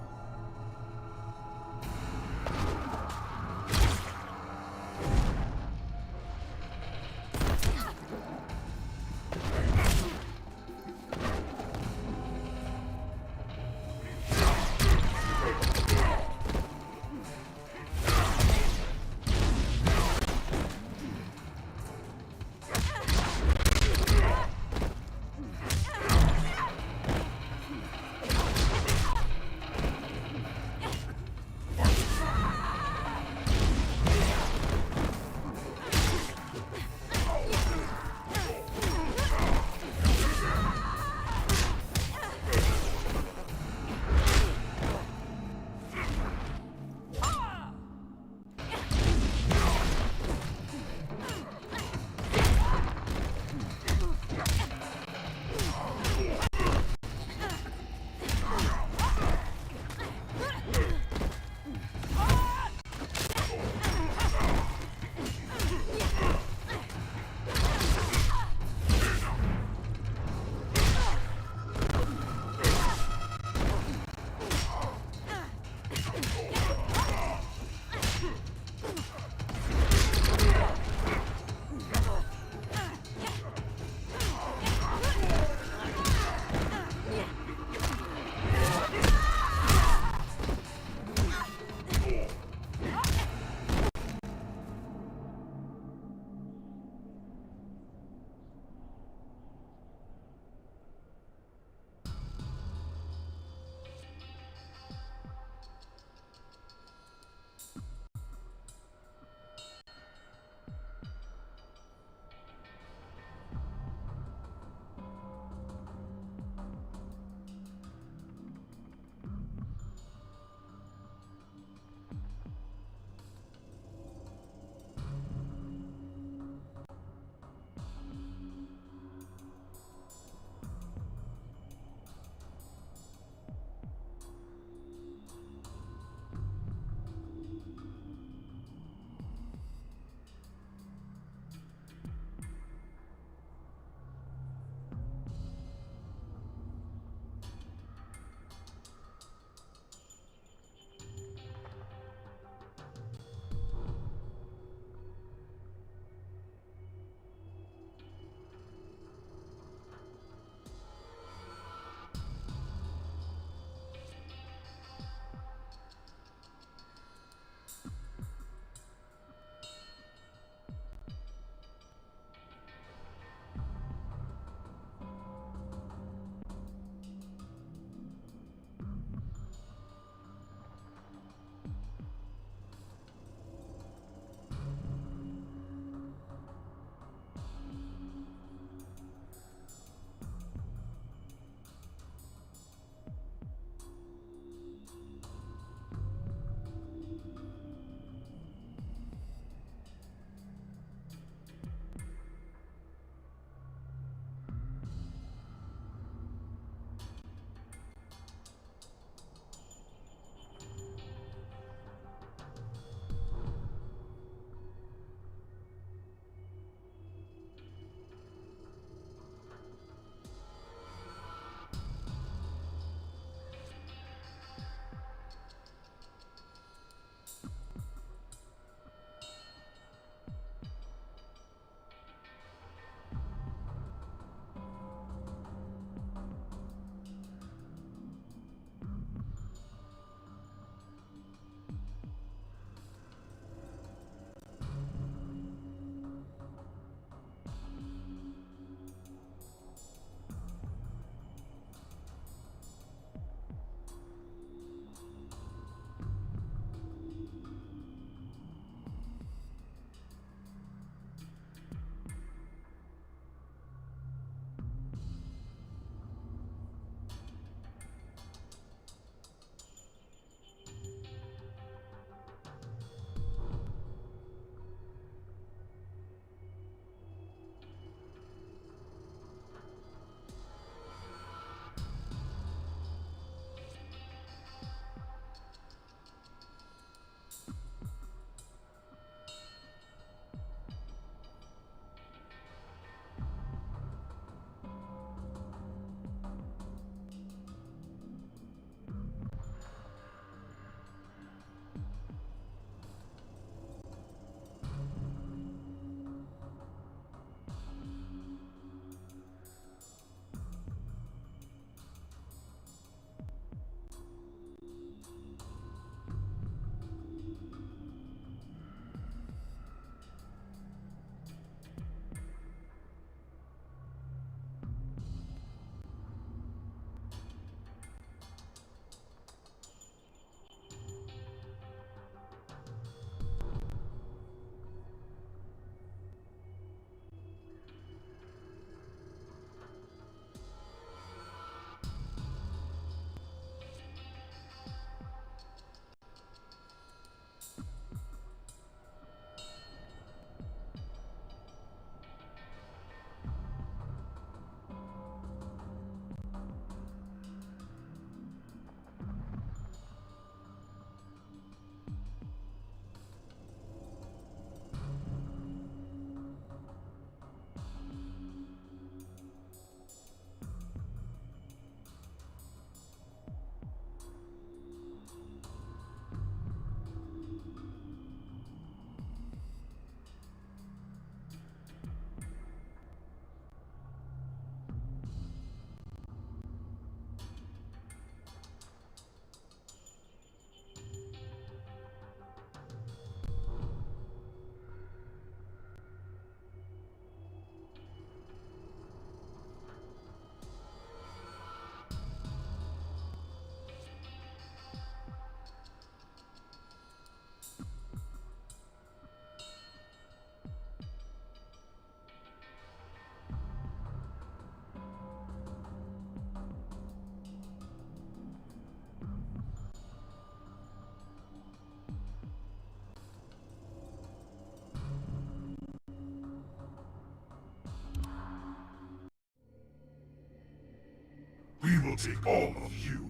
will take all of you.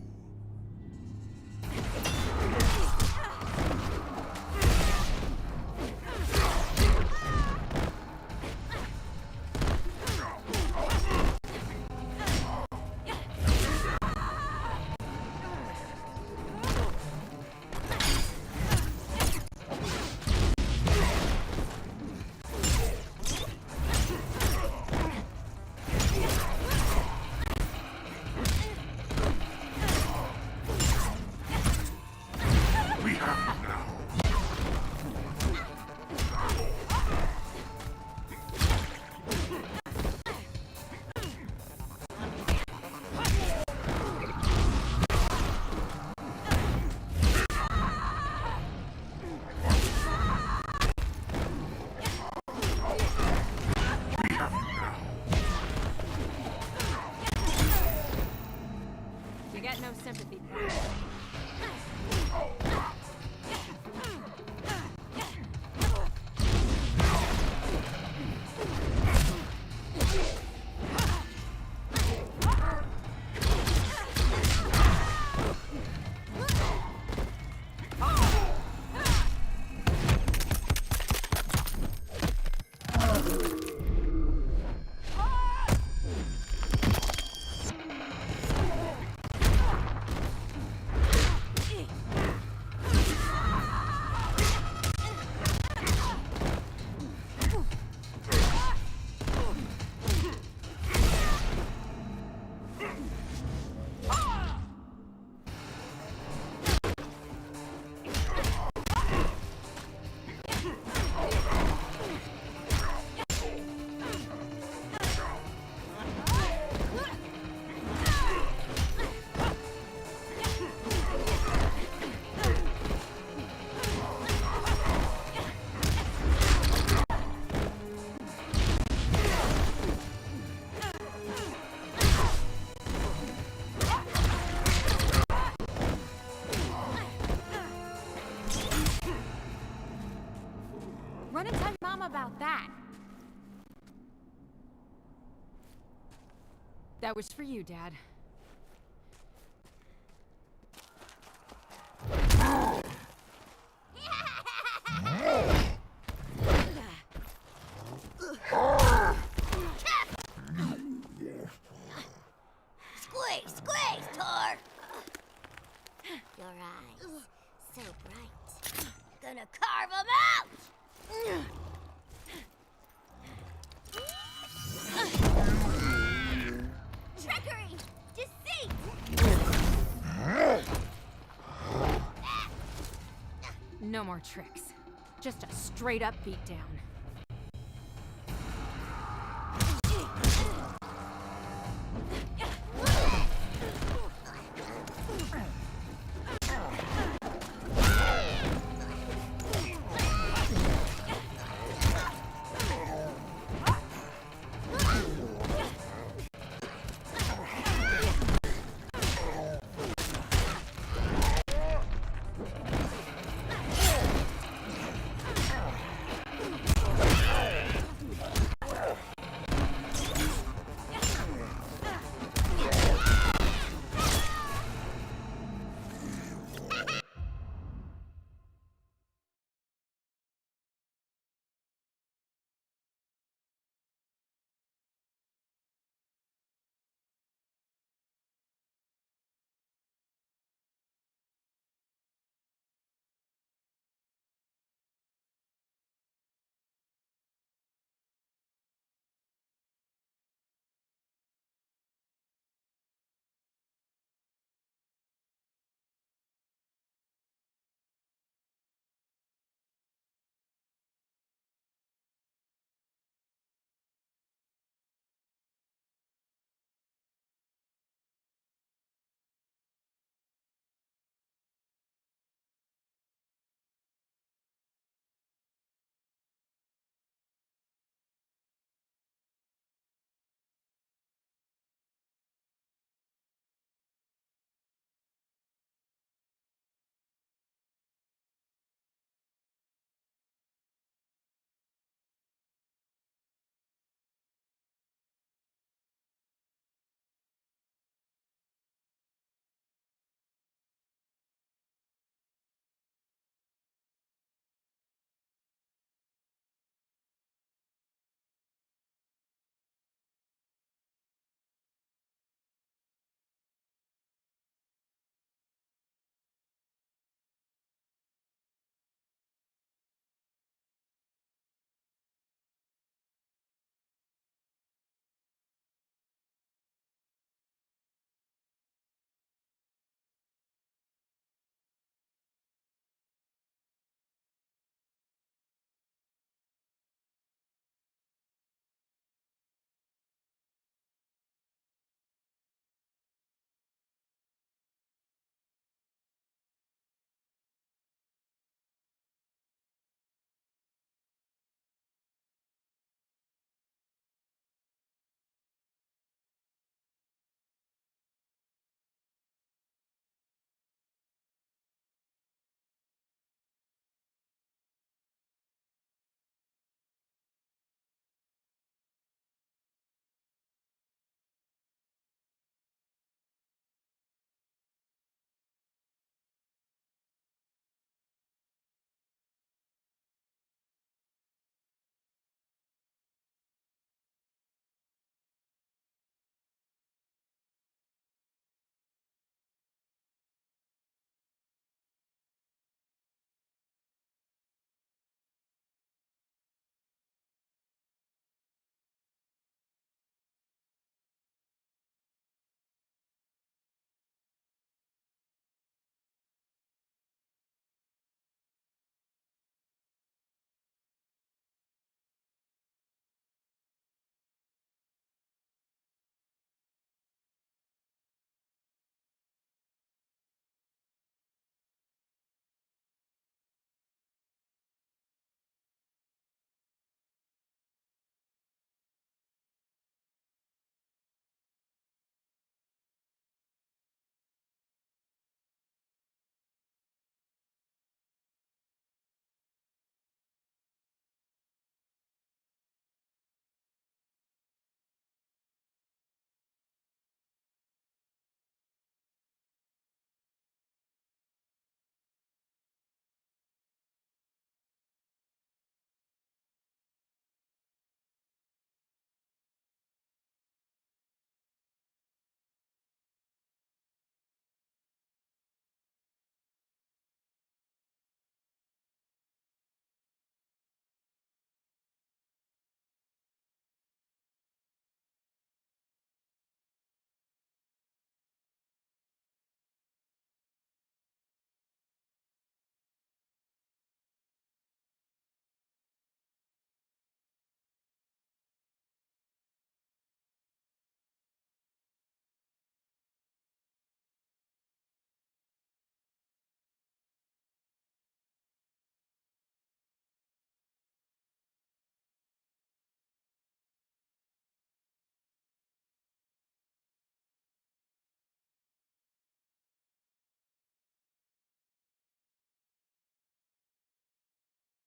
You got no sympathy. Run and tell your mom about that. That was for you, Dad. Squeeze, squeeze, Tor! Your eyes, so bright. Gonna carve them out! Trickery! Deceit! No more tricks. Just a straight-up beatdown.